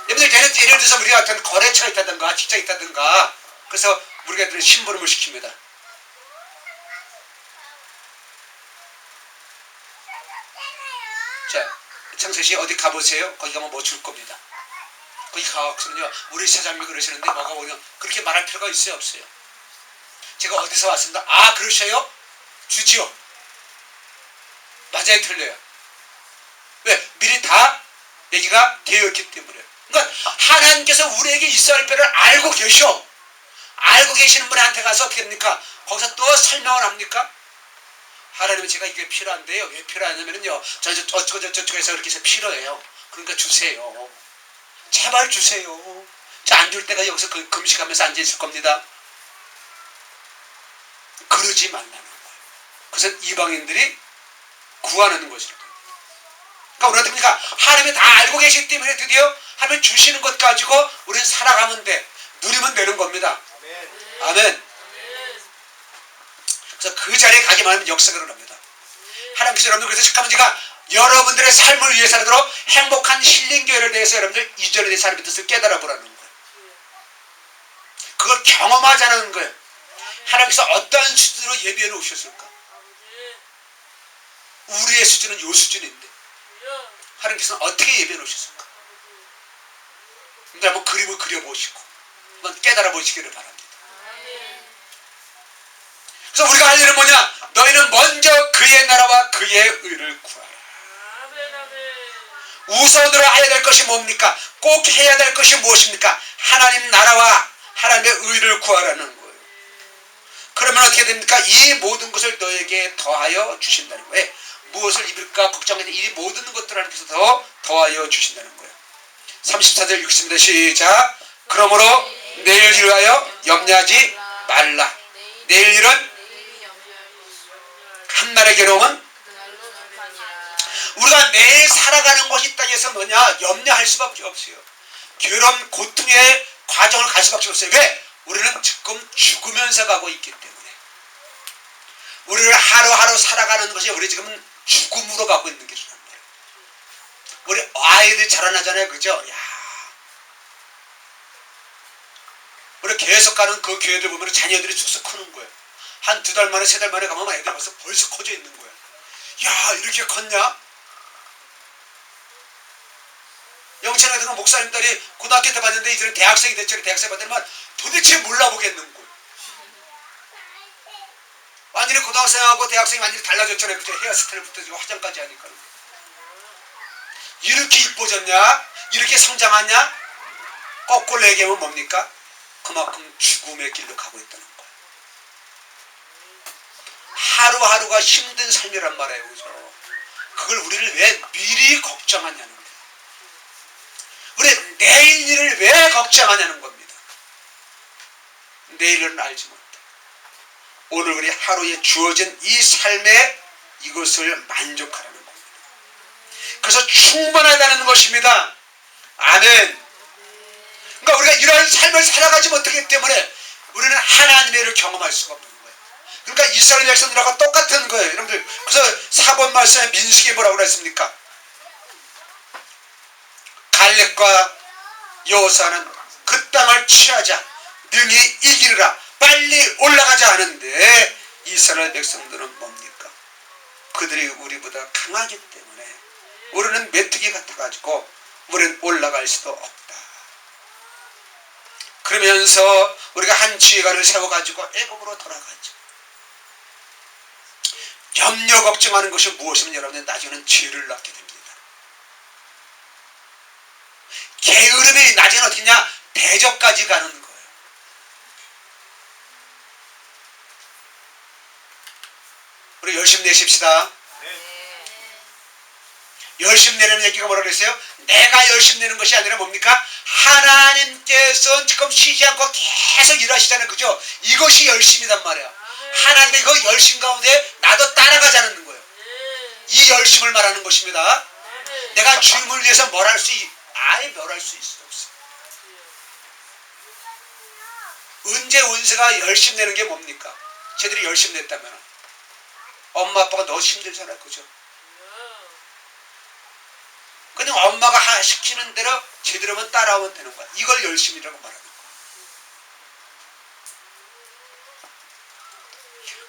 여러분들 예를 들어서 우리가 어떤 거래처가 있다든가 직장이 있다든가 그래서 우리가 심부름을 시킵니다. 자, 창세씨 어디 가보세요. 거기 가면 뭐 줄 겁니다. 거기 가서는요 우리 사장님이 그러시는데 뭐가 오냐 그렇게 말할 필요가 있어요, 없어요? 제가 어디서 왔습니다. 아, 그러셔요? 주지요. 맞아요, 틀려요? 왜? 미리 다 얘기가 되어 있기 때문에. 그러니까 하나님께서 우리에게 있어야 할 배를 알고 계셔. 알고 계시는 분한테 가서 어떻게 합니까? 거기서 또 설명을 합니까? 하나님은 제가 이게 필요한데요. 왜 필요하냐면요. 저쪽에서 그렇게 해서 필요해요. 그러니까 주세요. 제발 주세요. 저 안 줄 때가 여기서 금식하면서 앉아있을 겁니다. 그러지 말라는 거예요. 그것은 이방인들이 구하는 것이라고. 그러니까 우리가 됩니까? 하나님이 다 알고 계시기 때문에 드디어 하나님 주시는 것 가지고 우리는 살아가면 돼. 누리면 되는 겁니다. 아멘. 그래서 그 자리에 가기만 하면 역사가 일어납니다. 하나님께서 여러분들 그래서 잠깐만 제가 여러분들의 삶을 위해서라도 행복한 힐링교회를 대해서 여러분들 이전에 대해서 하나님의 뜻을 깨달아 보라는 거예요. 그걸 경험하자는 거예요. 하나님께서 어떠한 수준으로 예비해 놓으셨을까? 우리의 수준은 요 수준인데 하나님께서는 어떻게 예비해 놓으셨을까? 근데 한번 그림을 그려보시고 한번 깨달아 보시기를 바랍니다. 그래서 우리가 할 일은 뭐냐? 너희는 먼저 그의 나라와 그의 의를 구하라. 우선으로 해야 될 것이 뭡니까? 꼭 해야 될 것이 무엇입니까? 하나님 나라와 하나님의 의를 구하라는 거예요. 그러면 어떻게 됩니까? 이 모든 것을 너에게 더하여 주신다는 거예요. 무엇을 입을까 걱정하는 이 모든 것들을 하나님께서 더하여 주신다는 거예요. 34절 읽습니다. 시작. 그러므로 내일 일을 위하여 염려하지 말라. 내일 일은 한날의 괴로움은 우리가 매일 살아가는 것이 있다 해서 뭐냐 염려할 수밖에 없어요. 괴로움 고통의 과정을 갈 수밖에 없어요. 왜? 우리는 지금 죽으면서 가고 있기 때문에 우리를 하루하루 살아가는 것이 우리 지금 죽음으로 가고 있는 것이란 말이에요. 우리 아이들 자라나잖아요, 그죠? 야, 우리 계속 가는 그 교회들 보면 자녀들이 쭉쭉 크는 거예요. 한 2달 만에 3달 만에 가면 애들 벌써 커져 있는 거예요. 야, 이렇게 컸냐? 영천 같은 거 목사님 딸이 고등학교 때 봤는데 이제는 대학생이 됐죠. 대학생 받으면 도대체 몰라보겠는 거예요. 완전히 고등학생하고 대학생이 완전히 달라졌잖아요. 그죠? 헤어스타일부터 화장까지 하니까. 이렇게 이뻐졌냐? 이렇게 성장하냐? 거꾸로 얘기하면 뭡니까? 그만큼 죽음의 길로 가고 있다는 거예요. 하루하루가 힘든 삶이란 말이에요. 그죠? 그걸 우리를 왜 미리 걱정하냐는 거예요. 우리 내일 일을 왜 걱정하냐는 겁니다. 내일은 알지 못해. 오늘 우리 하루에 주어진 이 삶에 이것을 만족하라는 겁니다. 그래서 충만하다는 것입니다. 아멘. 그러니까 우리가 이러한 삶을 살아가지 못하기 때문에 우리는 하나님의 일을 경험할 수가 없는 거예요. 그러니까 이스라엘 백성들하고 똑같은 거예요. 여러분들, 그래서 4번 말씀에 민수기에 뭐라고 그랬습니까? 갈렙과 여호수아는 그 땅을 취하자, 능히 이기리라, 빨리 올라가자 하는데 이스라엘 백성들은 뭡니까? 그들이 우리보다 강하기 때문에 우리는 메뚜기 같아가지고 우리는 올라갈 수도 없다. 그러면서 우리가 한 지휘관을 세워가지고 애굽으로 돌아가죠. 염려 걱정하는 것이 무엇이면 여러분들 나중에는 죄를 낳게 됩니다. 게으름이 나중에는 어떻게냐? 대적까지 가는 거예요. 우리 열심히 내십시다. 열심히 내는 얘기가 뭐라 그랬어요? 내가 열심히 내는 것이 아니라 뭡니까? 하나님께서 지금 쉬지 않고 계속 일하시잖아요. 그죠? 이것이 열심이단 말이야. 하나님의 그 열심 가운데 나도 따라가자는 거예요. 이 열심을 말하는 것입니다. 내가 주님을 위해서 뭘 할 수, 아예 뭘 할 수 없어. 언제 은세가 열심 내는 게 뭡니까? 쟤들이 열심 냈다면 엄마 아빠가 너무 힘들잖아요. 그죠? 그냥 엄마가 시키는 대로 제대로만 따라오면 되는 거야. 이걸 열심이라고 말하는 거야.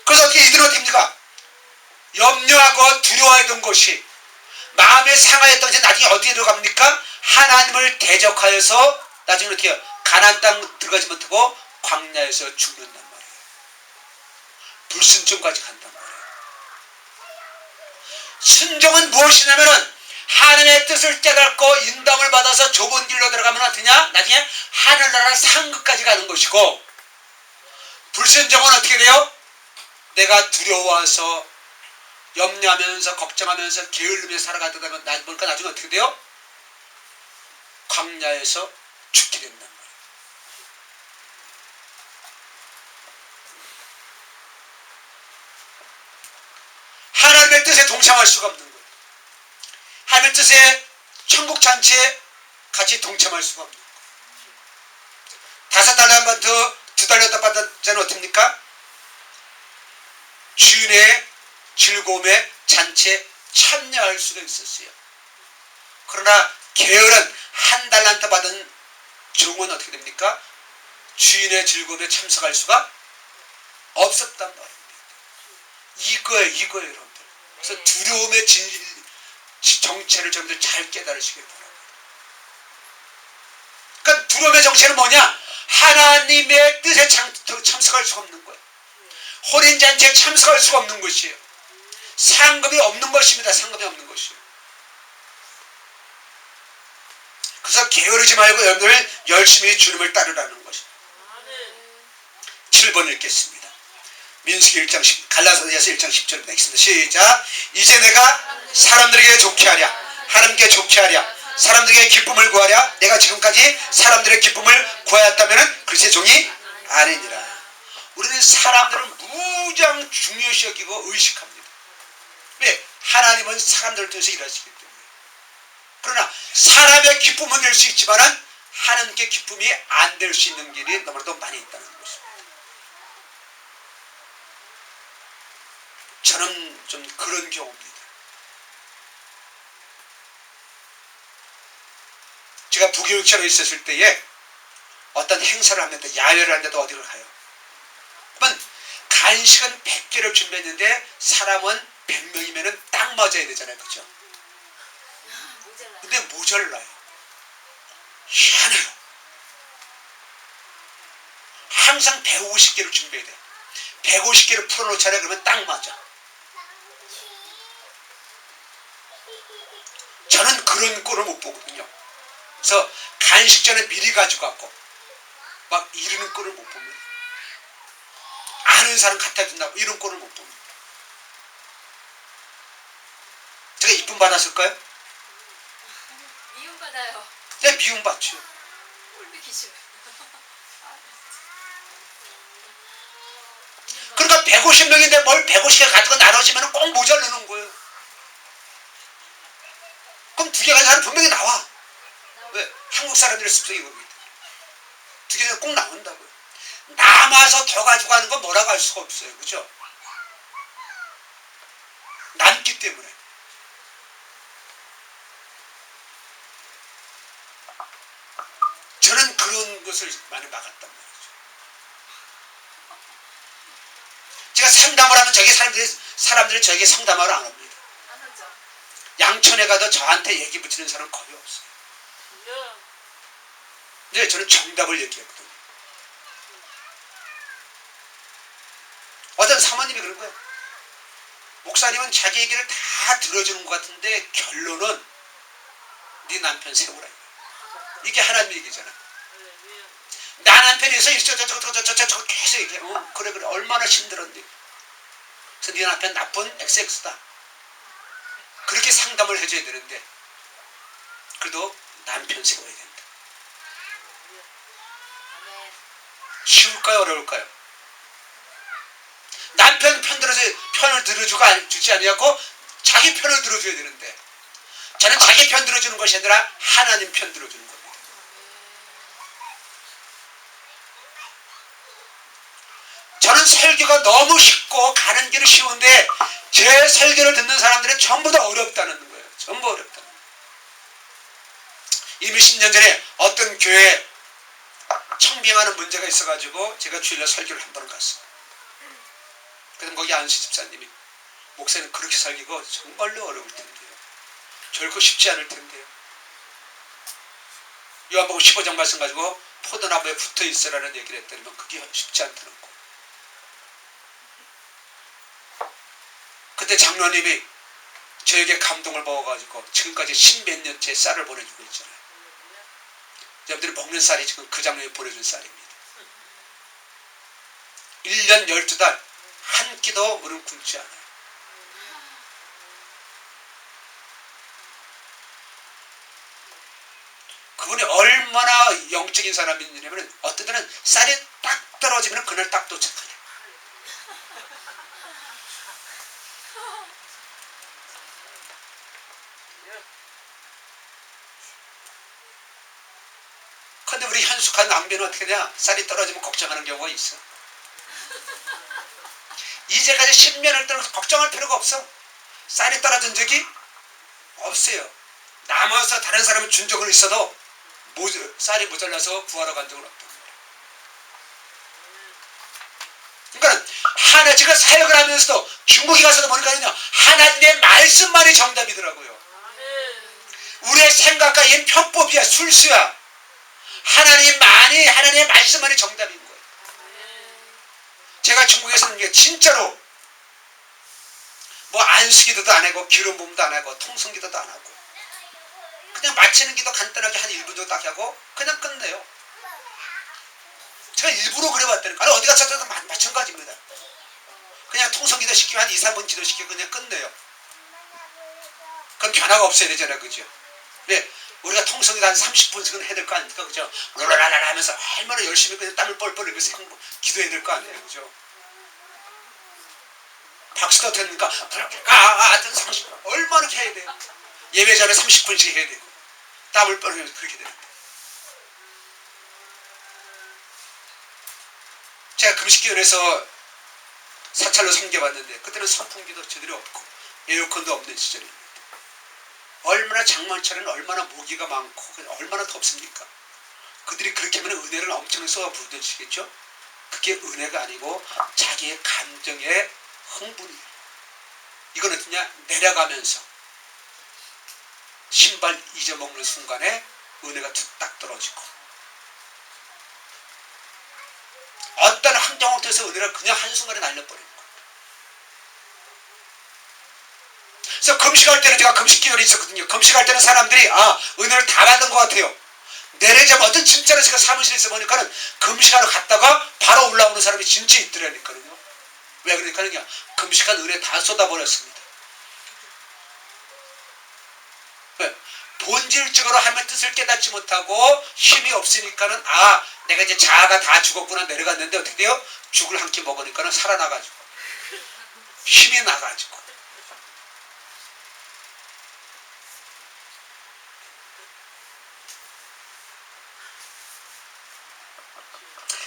그래서 어떻게 이들은 어떻게입니까? 염려하고 두려워했던 것이 마음에 상하였던 것이 나중에 어디에 들어갑니까? 하나님을 대적하여서 나중에 어떻게 해요? 가나안 땅 들어가지 못하고 광야에서 죽는단 말이에요. 불순종까지 간단 말이에요. 순종은 무엇이냐면은 하나님의 뜻을 깨닫고 인도함을 받아서 좁은 길로 들어가면 어떠냐? 나중에 하늘나라 상급까지 가는 것이고, 불순종은 어떻게 돼요? 내가 두려워서 염려하면서 걱정하면서 게을르며 살아가다 보면 보니까 나중에 어떻게 돼요? 광야에서 죽게 된단 말이에요. 하나님의 뜻에 동참할 수가 없는 거예요. 하나님의 뜻에 천국 잔치에 같이 동참할 수가 없는 거예요. 5달란트 2달란트 받은 자는 어떻습니까? 주인의 즐거움에 잔치에 참여할 수가 있었어요. 그러나 게으른 1달란트 받은 종은 어떻게 됩니까? 주인의 즐거움에 참석할 수가 없었단 말입니다. 이거예요 여러분들. 그래서 두려움의 정체를 여러분들 잘 깨달으시길 바랍니다. 그러니까 두려움의 정체는 뭐냐? 하나님의 뜻에 참석할 수가 없는 거예요. 혼인잔치에 참석할 수가 없는 것이에요. 상급이 없는 것입니다. 상급이 없는 것이에요. 그래서 게으르지 말고 여러분들 열심히 주님을 따르라는 것입니다. 7번 읽겠습니다. 민수기 1장 10, 갈라디아서 1장 10절 읽겠습니다. 시작. 이제 내가 사람들에게 좋게 하랴, 하나님께 좋게 하랴, 사람들에게 기쁨을 구하랴. 내가 지금까지 사람들의 기쁨을 구하였다면 그리스도의 종이 아니니라. 우리는 사람들을 무장 중요시 여기고 의식합니다. 왜? 하나님은 사람들을 통해서 일하시기 때문에. 그러나 사람의 기쁨은 낼 수 있지만 하나님께 기쁨이 안 될 수 있는 길이 너무나도 많이 있다는 것입니다. 저는 좀 그런 경우입니다. 제가 부교육자로 있었을 때에 어떤 행사를 하는데, 야외를 하는데도 어디를 가요. 그러면 간식은 100개를 준비했는데 사람은 100명이면 딱 맞아야 되잖아요. 그렇죠? 근데 모자라요. 희한해요. 항상 150개를 준비해야 돼요. 150개를 풀어놓잖아요. 그러면 딱 맞아. 저는 그런 꼴을 못 보거든요. 그래서 간식 전에 미리 가지고 갖고 막 이러는 꼴을 못 봅니다. 아는 사람 갖다 준다고 이런 꼴을 못 봅니다. 제가 이쁨 받았을까요? 미움받아요. 네, 미움받죠. 꼴보기 싫어. 그러니까 150명인데 뭘 150개 가지고 나눠지면 꼭 모자르는 거예요. 그럼 두 개 가진 사람 분명히 나와. 왜? 한국 사람들의 습성이 거기. 두 개가 꼭 나온다고요. 남아서 더 가지고 가는 건 뭐라고 할 수가 없어요. 그죠? 남기 때문에. 저는 그런 것을 많이 막았단 말이죠. 제가 상담을 하면 저기 사람들이 저에게 상담을 안 합니다. 안 하죠. 양천에 가도 저한테 얘기 붙이는 사람은 거의 없어요. 근데 저는 정답을 얘기했거든요. 어떤 사모님이 그런 거예요. 목사님은 자기 얘기를 다 들어주는 것 같은데 결론은 네 남편 세우라. 이게 하나님 얘기잖아. 나 남편이 있어 저거 계속 얘기해. 그래 얼마나 힘들었니. 그래서 네 남편 나쁜 XX다. 그렇게 상담을 해줘야 되는데 그래도 남편 세워야 된다. 쉬울까요 어려울까요? 남편 편을 들어주지 아니하고 자기 편을 들어줘야 되는데 저는 자기 편 들어주는 것이 아니라 하나님 편 들어주는 겁니다. 저는 설교가 너무 쉽고 가는 길은 쉬운데 제 설교를 듣는 사람들은 전부 다 어렵다는 거예요. 전부 어렵다는 거예요. 이미 10년 전에 어떤 교회에 청빙하는 문제가 있어가지고 제가 주일날 설교를 한 번을 갔어요. 그래서 거기 안수 집사님이 목사님 그렇게 살기가 정말로 어려울 텐데요. 결코 쉽지 않을 텐데요. 요한복음 15장 말씀 가지고 포도나무에 붙어 있으라는 얘기를 했더니 그게 쉽지 않다는 거. 그때 장로님이 저에게 감동을 먹어가지고 지금까지 10몇 년째 쌀을 보내주고 있잖아요. 여러분들이 먹는 쌀이 지금 그 장로님이 보내준 쌀입니다. 1년 12달 한 끼도 우리는 굶지 않아요. 그분이 얼마나 영적인 사람이냐면 어떤 때는 쌀이 딱 떨어지면 그날 딱 도착해요. 근데 우리 현숙한 남편은 어떻게 되냐? 쌀이 떨어지면 걱정하는 경우가 있어. 이제까지 10년을 떨어서 걱정할 필요가 없어. 쌀이 떨어진 적이 없어요. 남아서 다른 사람이 준 적은 있어도 쌀이 모자라서 구하러 간 적은 없다. 그러니까 지금 사역을 하면서도 중국에 가서도 보니까 하나님의 말씀만이 정답이더라고요. 우리의 생각과 이 편법이야, 술수야. 하나님의 말씀만이 정답인 거예요. 제가 중국에서는 진짜로 뭐 안수기도도 안 하고 기름 부음도 안 하고 통성기도도 안 하고 그냥 마치는 기도 간단하게 한 1분 정도 딱 하고 그냥 끝내요. 제가 일부러 그래봤다니까. 어디 가서도 마찬가지입니다. 그냥 통성기도 시키고 한 2, 3분 기도 시키고 그냥 끝내요. 그럼 변화가 없어야 되잖아요. 그죠? 네. 우리가 통성기도 한 30분씩은 해야 될 거 아닙니까? 그죠? 롤라라라 하면서 얼마나 열심히 그냥 땀을 뻘뻘 흘리면서 기도해야 될 거 아니에요. 그죠? 박수도 되니까 얼마나 해야 돼요? 예배 전에 30분씩 해야 되고 땀을 뻘 흘리면서 그렇게 됩니다. 제가 금식기원에서 사찰로 섬겨봤는데 그때는 선풍기도 제대로 없고 에어컨도 없는 시절입니다. 얼마나 장만철에는 얼마나 모기가 많고 얼마나 덥습니까? 그들이 그렇게 하면 은혜를 엄청 쏟아 부으시겠죠? 그게 은혜가 아니고 자기의 감정의 흥분이에요. 이건 어떠냐? 내려가면서 신발 잊어먹는 순간에 은혜가 툭딱 떨어지고 어떤 환경부터서 은혜를 그냥 한순간에 날려버리는 거예요. 그래서 금식할 때는 제가 금식 기간이 있었거든요. 금식할 때는 사람들이 은혜를 다 받은 것 같아요. 내려자면 어떤 진짜로 제가 사무실에서 보니까는 금식하러 갔다가 바로 올라오는 사람이 진짜 있더라니까요. 왜 그러니까요? 금식한 은혜 다 쏟아버렸습니다. 왜? 본질적으로 하면 뜻을 깨닫지 못하고 힘이 없으니까는 아 내가 이제 자아가 다 죽었구나 내려갔는데 어떻게 돼요? 죽을 한 끼 먹으니까는 살아나가지고 힘이 나가지고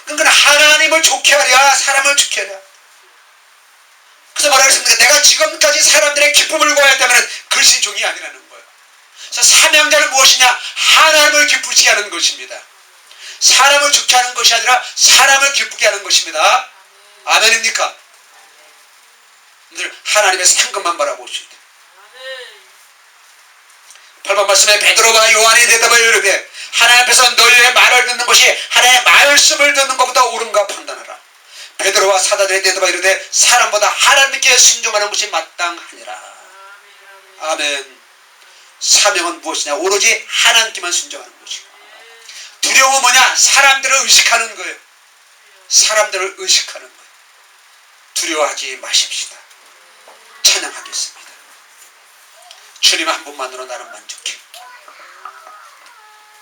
그러니까 하나님을 좋게 하랴 사람을 좋게 하랴. 그래서 뭐라 그랬습니까? 내가 지금까지 사람들의 기쁨을 구하였다면 글씨 종이 아니라는 거예요. 그래서 사명자는 무엇이냐? 하나님을 기쁘시게 하는 것입니다. 사람을 좋게 하는 것이 아니라 사람을 기쁘게 하는 것입니다. 아멘입니까? 하나님의 상급만 바라보시오. 8번 말씀에 베드로와 요한이 대답하여 이르되 하나님 앞에서 너희의 말을 듣는 것이 하나님의 말씀을 듣는 것보다 옳은가 판단하라. 베드로와 사도들이 대답하여 이르되 사람보다 하나님께 순종하는 것이 마땅하니라. 아멘. 사명은 무엇이냐? 오로지 하나님께만 순종하는 것이고 두려움은 뭐냐? 사람들을 의식하는 거예요. 사람들을 의식하는 거예요. 두려워하지 마십시다. 찬양하겠습니다. 주님 한 분만으로 나는 만족해.